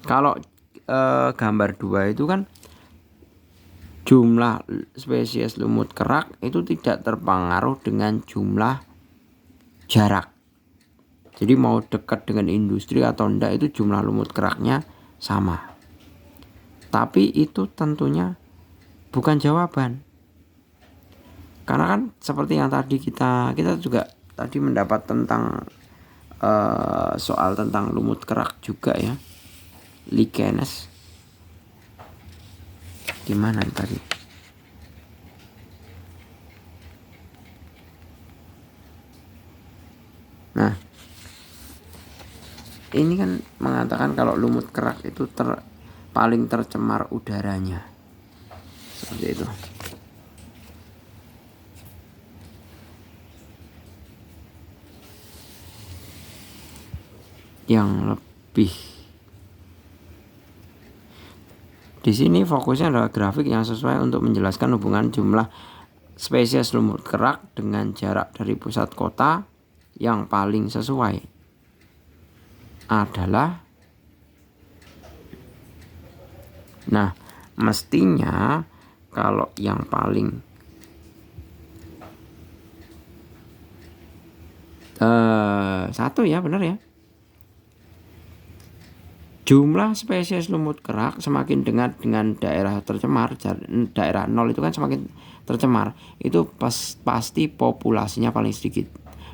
[SPEAKER 1] Kalau gambar 2 itu kan jumlah spesies lumut kerak itu tidak terpengaruh dengan jumlah jarak. Jadi mau dekat dengan industri atau enggak itu jumlah lumut keraknya sama. Tapi itu tentunya bukan jawaban. Karena kan seperti yang tadi kita juga tadi mendapat tentang soal tentang lumut kerak juga ya. Lichenes. Gimana tadi? Nah, ini kan mengatakan kalau lumut kerak itu paling tercemar udaranya. Seperti itu. Yang lebih di sini fokusnya adalah grafik yang sesuai untuk menjelaskan hubungan jumlah spesies lumut kerak dengan jarak dari pusat kota yang paling sesuai adalah, nah mestinya kalau yang paling satu ya, benar ya. Jumlah spesies lumut kerak semakin dekat dengan daerah tercemar, daerah 0 itu kan semakin tercemar, itu pasti populasinya paling sedikit.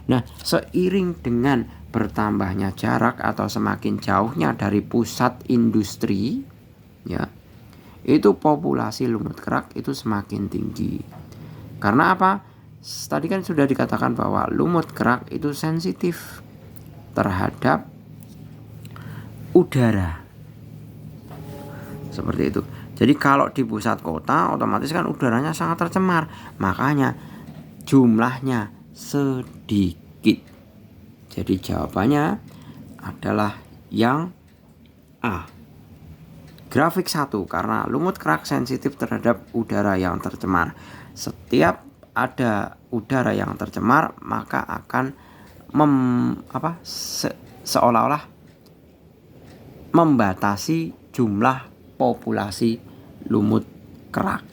[SPEAKER 1] Nah, seiring dengan bertambahnya jarak atau semakin jauhnya dari pusat industri, ya, itu populasi lumut kerak itu semakin tinggi. Karena apa? Tadi kan sudah dikatakan bahwa lumut kerak itu sensitif terhadap udara. Seperti itu. Jadi kalau di pusat kota otomatis kan udaranya sangat tercemar, makanya jumlahnya sedikit. Jadi jawabannya adalah yang A. Grafik 1, karena lumut kerak sensitif terhadap udara yang tercemar. Setiap ada udara yang tercemar maka akan seolah-olah membatasi jumlah populasi lumut kerak,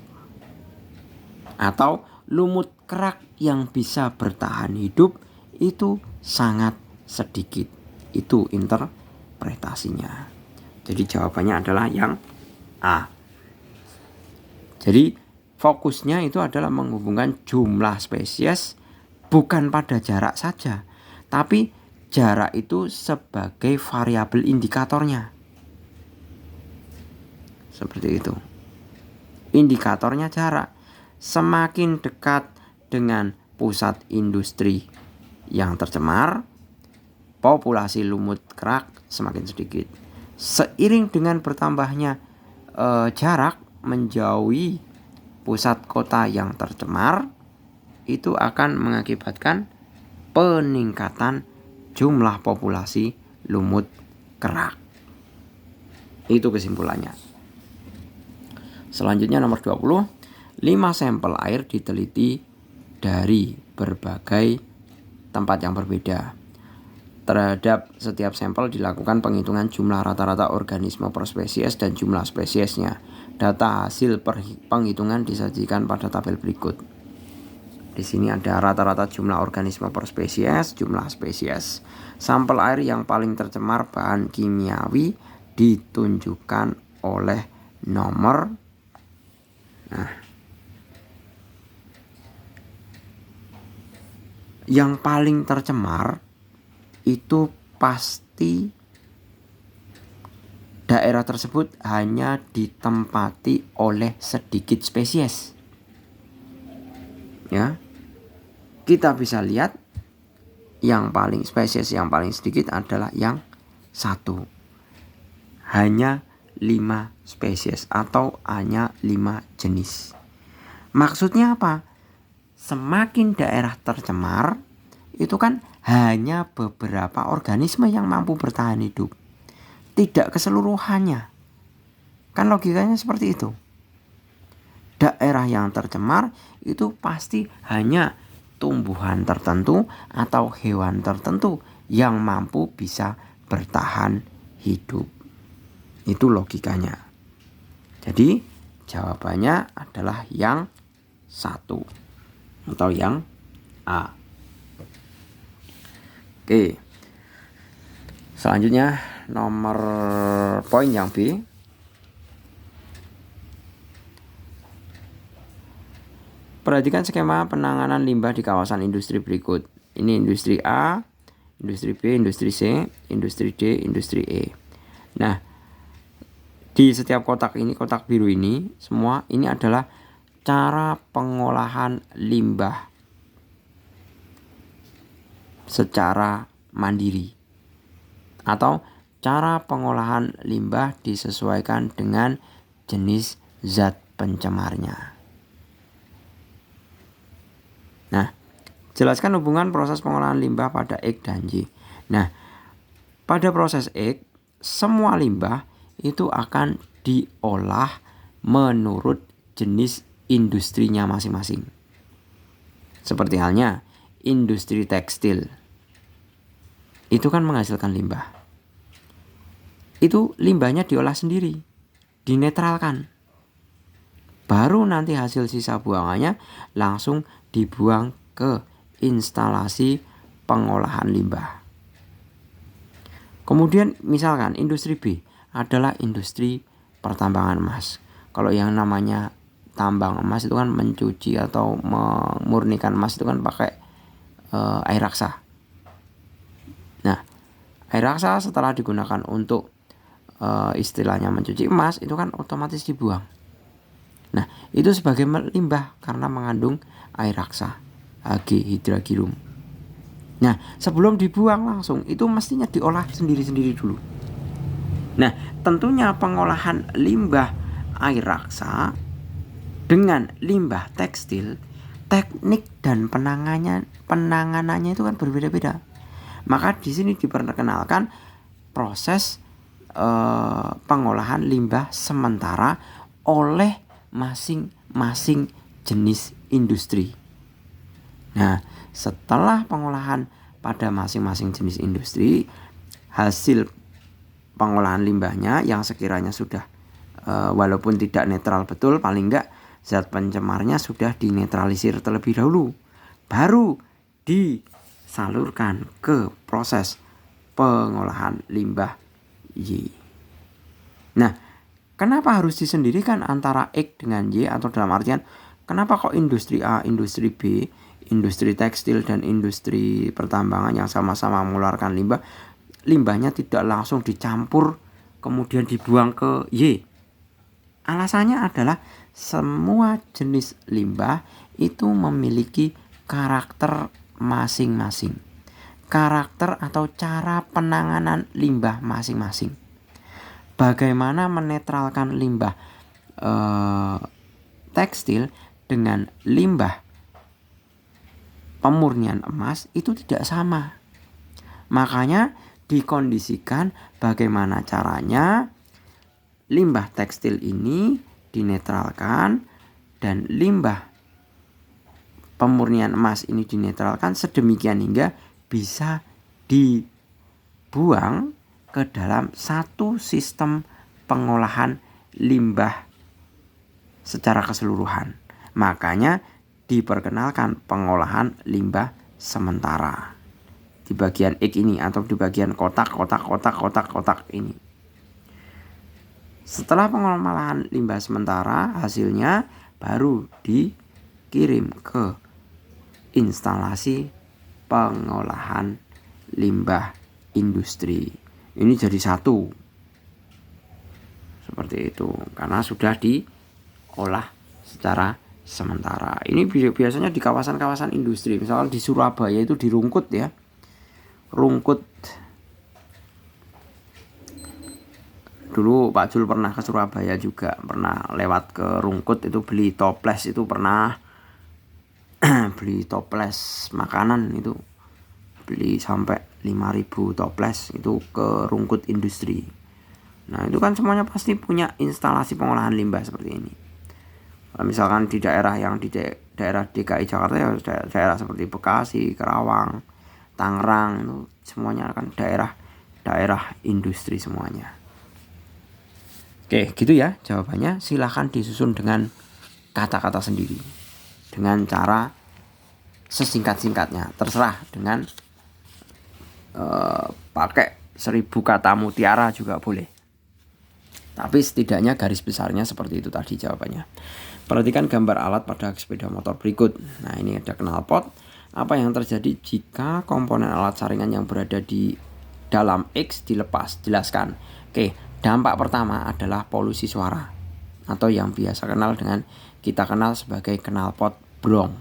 [SPEAKER 1] atau lumut kerak yang bisa bertahan hidup itu sangat sedikit. Itu interpretasinya. Jadi jawabannya adalah yang A. Jadi fokusnya itu adalah menghubungkan jumlah spesies bukan pada jarak saja, tapi jarak itu sebagai variabel indikatornya. Seperti itu. Indikatornya jarak. Semakin dekat dengan pusat industri yang tercemar, populasi lumut kerak semakin sedikit. Seiring dengan bertambahnya jarak menjauhi pusat kota yang tercemar, itu akan mengakibatkan peningkatan jumlah populasi lumut kerak. Itu kesimpulannya. Selanjutnya nomor 20, 5 sampel air diteliti dari berbagai tempat yang berbeda. Terhadap setiap sampel dilakukan penghitungan jumlah rata-rata organisme per spesies dan jumlah spesiesnya. Data hasil penghitungan disajikan pada tabel berikut. Di sini ada rata-rata jumlah organisme per spesies, jumlah spesies. Sampel air yang paling tercemar bahan kimiawi ditunjukkan oleh nomor. Nah, yang paling tercemar itu pasti daerah tersebut hanya ditempati oleh sedikit spesies. Ya, kita bisa lihat yang paling spesies yang paling sedikit adalah yang 1. hanya 5 spesies atau hanya 5 jenis. Maksudnya apa? Semakin daerah tercemar, itu kan hanya beberapa organisme yang mampu bertahan hidup, tidak keseluruhannya. Kan logikanya seperti itu. Daerah yang tercemar itu pasti hanya tumbuhan tertentu atau hewan tertentu yang mampu bisa bertahan hidup. Itu logikanya. Jadi jawabannya adalah yang 1 atau yang A. Oke. Selanjutnya nomor poin yang B. Perhatikan skema penanganan limbah di kawasan industri berikut. Ini industri A, industri B, industri C, industri D, industri E. Nah, di setiap kotak ini, kotak biru ini, semua ini adalah cara pengolahan limbah secara mandiri atau cara pengolahan limbah disesuaikan dengan jenis zat pencemarnya. Nah, jelaskan hubungan proses pengolahan limbah pada X dan Y. Nah, pada proses X, semua limbah itu akan diolah menurut jenis industrinya masing-masing. Seperti halnya industri tekstil. Itu kan menghasilkan limbah. Itu limbahnya diolah sendiri, dinetralkan. Baru nanti hasil sisa buangannya langsung dibuang ke instalasi pengolahan limbah. Kemudian misalkan industri B adalah industri pertambangan emas. Kalau yang namanya tambang emas itu kan mencuci atau memurnikan emas itu kan pakai air raksa. Nah, air raksa setelah digunakan untuk istilahnya mencuci emas itu kan otomatis dibuang. Nah, itu sebagai limbah karena mengandung air raksa, Hg hidragirum. Nah, sebelum dibuang langsung itu mestinya diolah sendiri-sendiri dulu. Nah, tentunya pengolahan limbah air raksa dengan limbah tekstil, teknik dan penanganannya itu kan berbeda-beda. Maka di sini diperkenalkan proses pengolahan limbah sementara oleh masing-masing jenis industri. Nah, setelah pengolahan pada masing-masing jenis industri, hasil pengolahan limbahnya yang sekiranya sudah walaupun tidak netral betul, paling enggak zat pencemarnya sudah dinetralisir terlebih dahulu, baru disalurkan ke proses pengolahan limbah Y. Nah, kenapa harus disendirikan antara X dengan Y, atau dalam artian kenapa kok industri A, industri B, industri tekstil dan industri pertambangan yang sama-sama mengeluarkan limbah, limbahnya tidak langsung dicampur kemudian dibuang ke Y? Alasannya adalah semua jenis limbah itu memiliki karakter masing-masing. Karakter atau cara penanganan limbah masing-masing. Bagaimana menetralkan limbah tekstil dengan limbah pemurnian emas itu tidak sama. Makanya dikondisikan bagaimana caranya limbah tekstil ini dinetralkan dan limbah pemurnian emas ini dinetralkan sedemikian hingga bisa dibuang ke dalam satu sistem pengolahan limbah secara keseluruhan. Makanya diperkenalkan pengolahan limbah sementara di bagian X ini atau di bagian kotak ini. Setelah pengolahan limbah sementara, hasilnya baru dikirim ke instalasi pengolahan limbah industri. Ini jadi satu. Seperti itu, karena sudah diolah secara sementara. Ini biasanya di kawasan-kawasan industri. Misalkan di Surabaya itu di Rungkut ya. Rungkut Dulu Pak Jul pernah ke Surabaya juga, pernah lewat ke Rungkut itu beli toples, itu pernah beli toples makanan, itu beli sampai 5.000 toples itu ke Rungkut Industri. Nah itu kan semuanya pasti punya instalasi pengolahan limbah seperti ini. Misalkan di daerah yang di daerah DKI Jakarta ya daerah seperti Bekasi, Karawang, Tangerang, itu semuanya kan daerah industri semuanya. Oke, gitu ya jawabannya. Silahkan disusun dengan kata-kata sendiri, dengan cara sesingkat-singkatnya. Terserah dengan pakai 1000 kata mutiara juga boleh. Tapi setidaknya garis besarnya seperti itu tadi jawabannya. Perhatikan gambar alat pada sepeda motor berikut. Nah ini ada knalpot. Apa yang terjadi jika komponen alat saringan yang berada di dalam X dilepas? Jelaskan. Oke, dampak pertama adalah polusi suara, atau yang biasa kita kenal sebagai knalpot brong.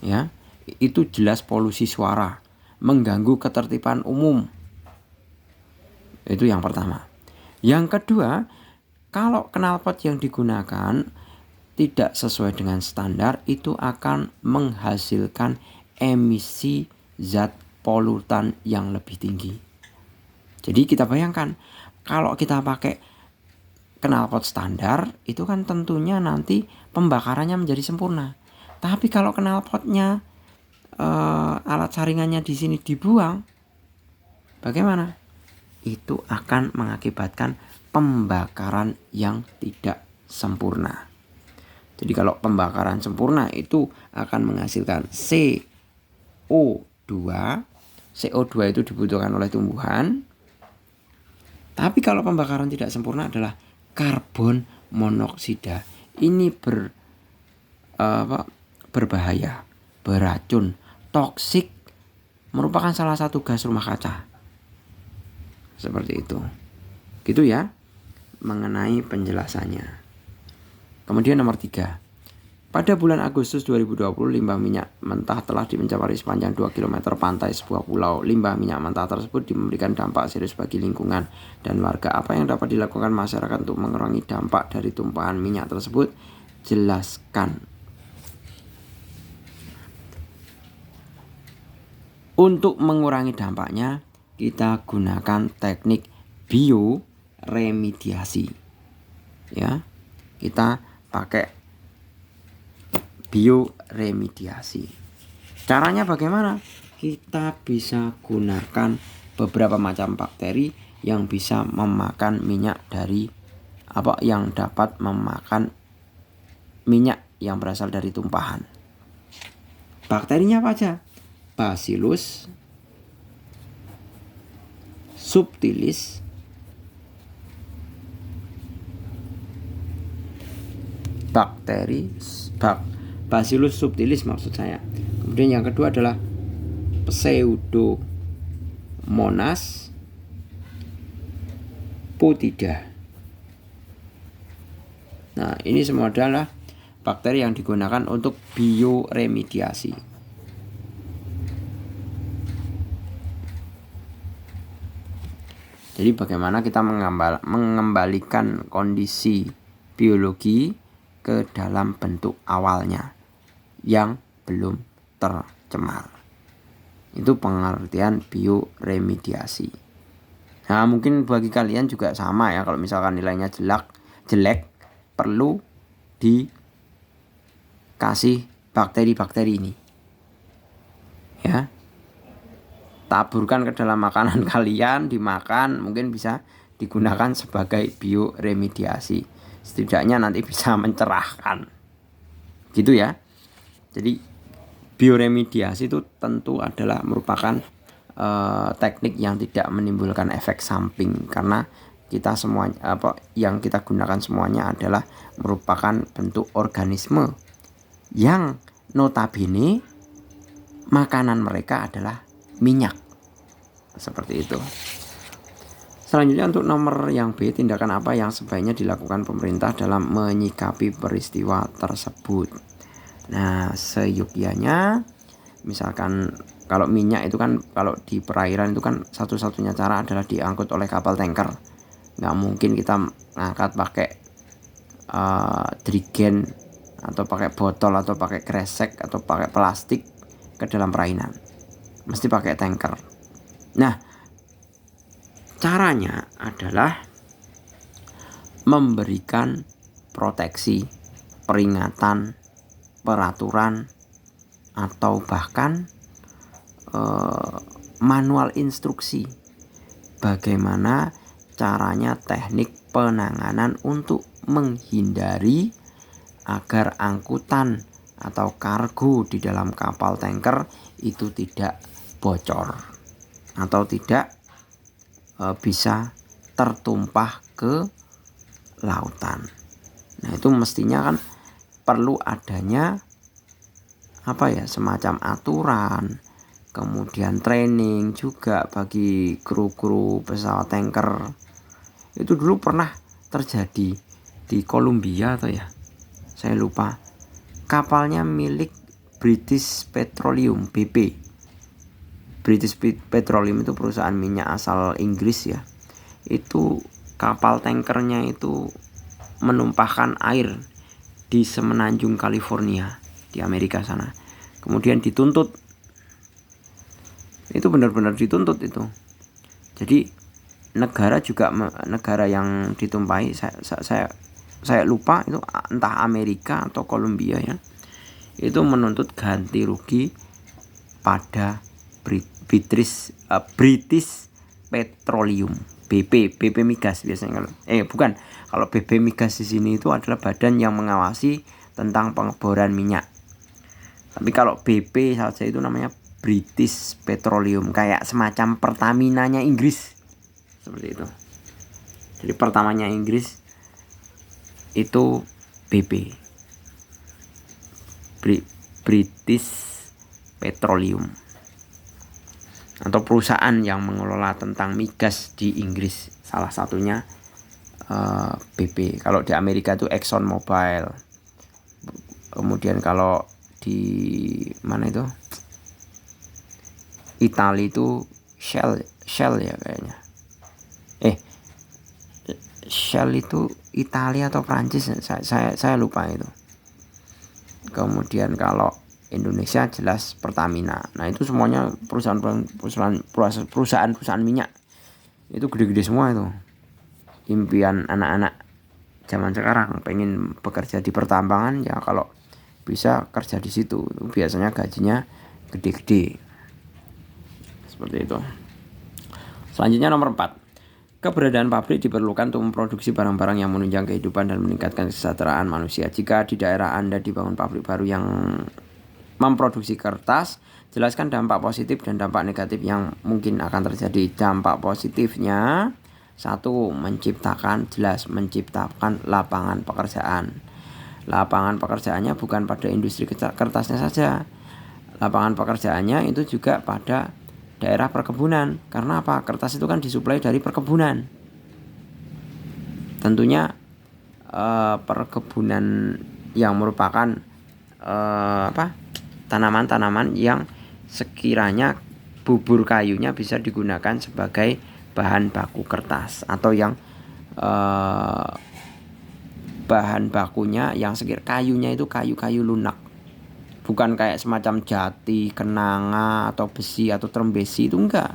[SPEAKER 1] Ya, itu jelas polusi suara, mengganggu ketertiban umum. Itu yang pertama. Yang kedua, kalau knalpot yang digunakan tidak sesuai dengan standar, itu akan menghasilkan emisi zat polutan yang lebih tinggi. Jadi kita bayangkan, kalau kita pakai knalpot standar, itu kan tentunya nanti pembakarannya menjadi sempurna. Tapi kalau knalpotnya alat saringannya di sini dibuang, bagaimana? Itu akan mengakibatkan pembakaran yang tidak sempurna. Jadi kalau pembakaran sempurna itu akan menghasilkan CO2. CO2 itu dibutuhkan oleh tumbuhan. Tapi kalau pembakaran tidak sempurna adalah karbon monoksida. Ini berbahaya, beracun, toksik, merupakan salah satu gas rumah kaca. Seperti itu. Gitu ya mengenai penjelasannya. Kemudian nomor 3. Pada bulan Agustus 2020, limbah minyak mentah telah mencemari sepanjang 2 km pantai sebuah pulau. Limbah minyak mentah tersebut memberikan dampak serius bagi lingkungan dan warga. Apa yang dapat dilakukan masyarakat untuk mengurangi dampak dari tumpahan minyak tersebut? Jelaskan. Untuk mengurangi dampaknya, kita gunakan teknik bioremediasi. Ya, kita pakai bioremediasi. Caranya bagaimana? Kita bisa gunakan beberapa macam bakteri yang bisa memakan minyak yang dapat memakan minyak yang berasal dari tumpahan. Bakterinya apa aja? Bacillus subtilis, Bacillus subtilis maksud saya. Kemudian yang kedua adalah Pseudomonas putida. Nah, ini semua adalah bakteri yang digunakan untuk bioremediasi. Jadi bagaimana kita mengembalikan kondisi biologi ke dalam bentuk awalnya yang belum tercemar. Itu pengertian bioremediasi. Nah, mungkin bagi kalian juga sama ya, kalau misalkan nilainya jelek perlu dikasih bakteri-bakteri ini. Ya. Taburkan ke dalam makanan kalian, dimakan, mungkin bisa digunakan sebagai bioremediasi. Setidaknya nanti bisa mencerahkan. Gitu ya. Jadi bioremediasi itu tentu adalah merupakan teknik yang tidak menimbulkan efek samping, karena kita semuanya yang kita gunakan semuanya adalah merupakan bentuk organisme yang notabene makanan mereka adalah minyak. Seperti itu. Selanjutnya untuk nomor yang B, tindakan apa yang sebaiknya dilakukan pemerintah dalam menyikapi peristiwa tersebut? Nah, seyogyanya misalkan kalau minyak itu kan kalau di perairan itu kan satu-satunya cara adalah diangkut oleh kapal tanker. Nggak mungkin kita ngangkat pakai drigen atau pakai botol atau pakai kresek atau pakai plastik ke dalam perairan. Mesti pakai tanker. Nah, caranya adalah memberikan proteksi, peringatan, peraturan, atau bahkan manual instruksi bagaimana caranya teknik penanganan untuk menghindari agar angkutan atau kargo di dalam kapal tanker itu tidak bocor atau tidak bisa tertumpah ke lautan. Nah, itu mestinya kan perlu adanya semacam aturan, kemudian training juga bagi kru-kru pesawat tanker. Itu dulu pernah terjadi di Columbia saya lupa. Kapalnya milik British Petroleum, BP. British Petroleum itu perusahaan minyak asal Inggris ya. Itu kapal tankernya itu menumpahkan air di semenanjung California di Amerika sana. Kemudian dituntut. Itu benar-benar dituntut itu. Jadi negara yang ditumpahi saya lupa itu entah Amerika atau Columbia ya. Itu menuntut ganti rugi pada British Petroleum, BP Migas biasanya kalau BP Migas di sini itu adalah badan yang mengawasi tentang pengeboran minyak. Tapi kalau BP saja itu namanya British Petroleum, kayak semacam Pertamina-nya Inggris. Seperti itu. Jadi pertamanya Inggris itu BP, British Petroleum, atau perusahaan yang mengelola tentang migas di Inggris. Salah satunya BP. Kalau di Amerika itu Exxon Mobil. Kemudian kalau di mana itu Italia itu Shell ya kayaknya. Shell itu Italia atau Prancis, saya lupa itu. Kemudian kalau Indonesia jelas Pertamina. Nah, itu semuanya perusahaan minyak. Itu gede-gede semua itu. Impian anak-anak zaman sekarang pengen bekerja di pertambangan ya, kalau bisa kerja di situ. Biasanya gajinya gede-gede. Seperti itu. Selanjutnya nomor 4. Keberadaan pabrik diperlukan untuk memproduksi barang-barang yang menunjang kehidupan dan meningkatkan kesejahteraan manusia. Jika di daerah Anda dibangun pabrik baru yang memproduksi kertas, jelaskan dampak positif dan dampak negatif yang mungkin akan terjadi. Dampak positifnya, 1. Menciptakan lapangan pekerjaan. Lapangan pekerjaannya bukan pada industri kertasnya saja. Lapangan pekerjaannya itu juga pada daerah perkebunan. Karena apa? Kertas itu kan disuplai dari perkebunan. Tentunya perkebunan yang merupakan tanaman-tanaman yang sekiranya bubur kayunya bisa digunakan sebagai bahan baku kertas, atau yang bahan bakunya yang kayunya itu kayu-kayu lunak. Bukan kayak semacam jati, kenanga, atau besi, atau trembesi, itu enggak.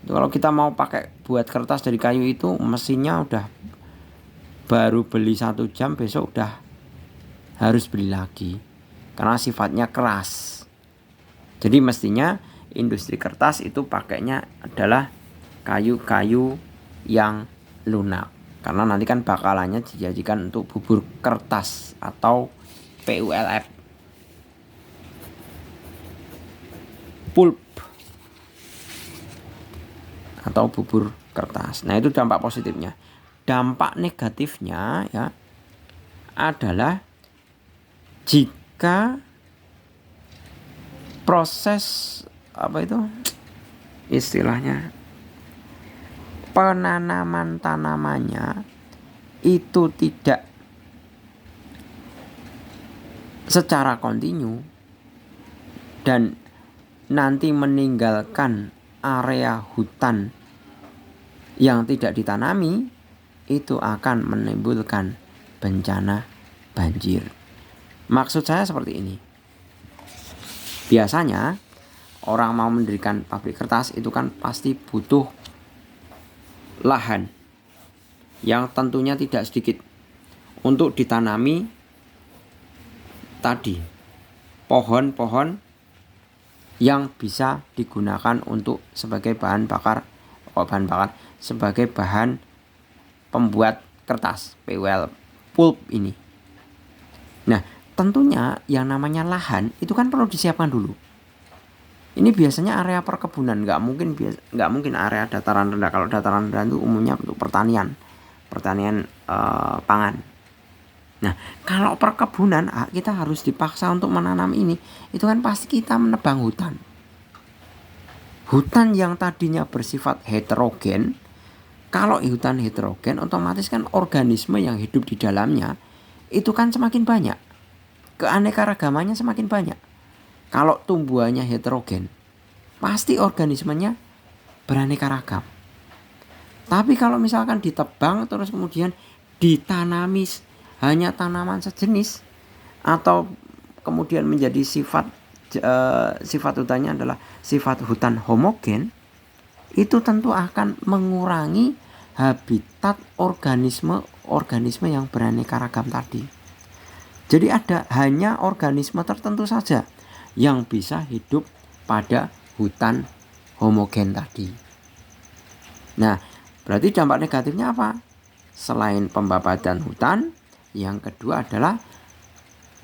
[SPEAKER 1] Itu kalau kita mau pakai buat kertas dari kayu itu, mesinnya udah baru beli 1 jam, besok udah harus beli lagi. Karena sifatnya keras. Jadi mestinya industri kertas itu pakainya adalah kayu-kayu yang lunak. Karena nanti kan bakalannya dijadikan untuk bubur kertas atau PULF. Pulp atau bubur kertas. Nah, itu dampak positifnya. Dampak negatifnya ya adalah jika proses istilahnya penanaman tanamannya itu tidak secara kontinu dan nanti meninggalkan area hutan yang tidak ditanami, itu akan menimbulkan bencana banjir. Maksud saya seperti ini. Biasanya orang mau mendirikan pabrik kertas itu kan pasti butuh lahan yang tentunya tidak sedikit untuk ditanami tadi pohon-pohon yang bisa digunakan untuk sebagai bahan bakar sebagai bahan pembuat kertas PWL pulp ini. Nah, tentunya yang namanya lahan itu kan perlu disiapkan dulu. Ini biasanya area perkebunan, nggak mungkin area dataran rendah. Kalau dataran rendah itu umumnya untuk pertanian pangan. Nah, kalau perkebunan kita harus dipaksa untuk menanam ini. Itu kan pasti kita menebang hutan. Hutan yang tadinya bersifat heterogen, kalau hutan heterogen otomatis kan organisme yang hidup di dalamnya itu kan semakin banyak. Keanekaragamannya semakin banyak. Kalau tumbuhannya heterogen, pasti organismenya beraneka ragam. Tapi kalau misalkan ditebang terus kemudian ditanami hanya tanaman sejenis atau kemudian menjadi sifat hutannya adalah sifat hutan homogen, itu tentu akan mengurangi habitat organisme yang beraneka ragam tadi. Jadi ada hanya organisme tertentu saja yang bisa hidup pada hutan homogen tadi. Nah, berarti dampak negatifnya apa? Selain pembabadan hutan, yang kedua adalah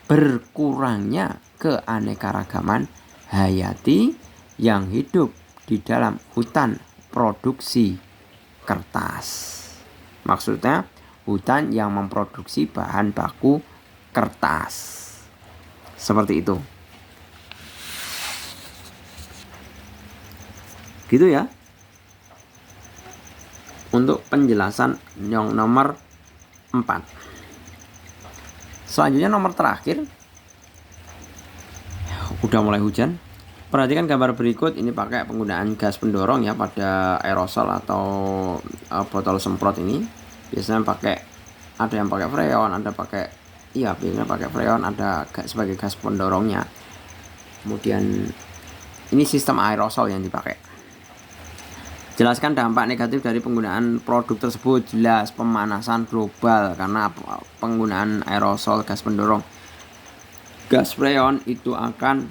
[SPEAKER 1] berkurangnya keanekaragaman hayati yang hidup di dalam hutan produksi kertas. Maksudnya hutan yang memproduksi bahan baku kertas. Seperti itu. Gitu ya. Untuk penjelasan yang nomor 4. Selanjutnya nomor terakhir. Udah mulai hujan. Perhatikan gambar berikut. Ini pakai penggunaan gas pendorong ya pada aerosol atau botol semprot ini. Biasanya ada yang pakai freon, biasanya pakai freon, ada sebagai gas pendorongnya. Kemudian ini sistem aerosol yang dipakai. Jelaskan dampak negatif dari penggunaan produk tersebut. Jelas pemanasan global karena penggunaan aerosol gas pendorong. Gas freon itu akan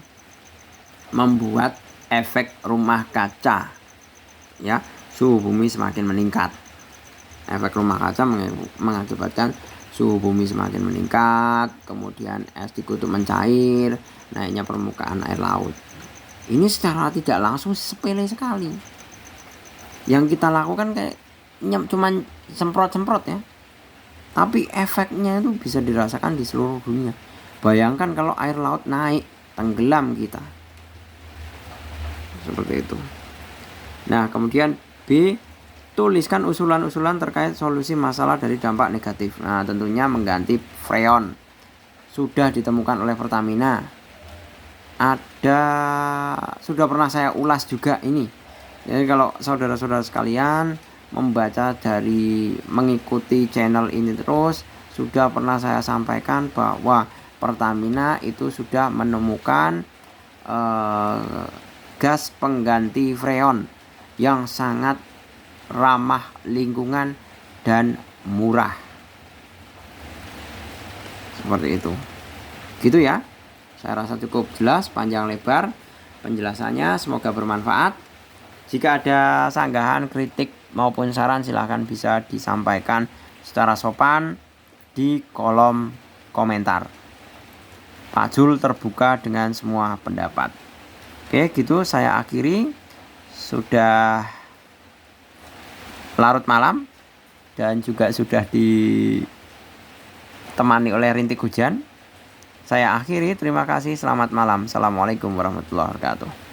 [SPEAKER 1] membuat efek rumah kaca. Ya, suhu bumi semakin meningkat. Efek rumah kaca mengakibatkan suhu bumi semakin meningkat, kemudian es di kutub mencair, naiknya permukaan air laut. Ini secara tidak langsung sepele sekali. Yang kita lakukan kayak cuman semprot-semprot ya. Tapi efeknya itu bisa dirasakan di seluruh dunia. Bayangkan kalau air laut naik, tenggelam kita. Seperti itu. Nah, kemudian B, tuliskan usulan-usulan terkait solusi masalah dari dampak negatif. Nah, tentunya mengganti freon. Sudah ditemukan oleh Pertamina. Sudah pernah saya ulas juga ini. Jadi kalau saudara-saudara sekalian mengikuti channel ini terus, sudah pernah saya sampaikan bahwa Pertamina itu sudah menemukan gas pengganti freon yang sangat ramah lingkungan dan murah. Seperti itu. Gitu ya. Saya rasa cukup jelas, panjang lebar penjelasannya, semoga bermanfaat. Jika ada sanggahan, kritik maupun saran silahkan bisa disampaikan secara sopan di kolom komentar. Pak Jul terbuka dengan semua pendapat. Oke, gitu saya akhiri. Sudah larut malam dan juga sudah ditemani oleh rintik hujan. Saya akhiri, terima kasih, selamat malam. Assalamualaikum warahmatullahi wabarakatuh.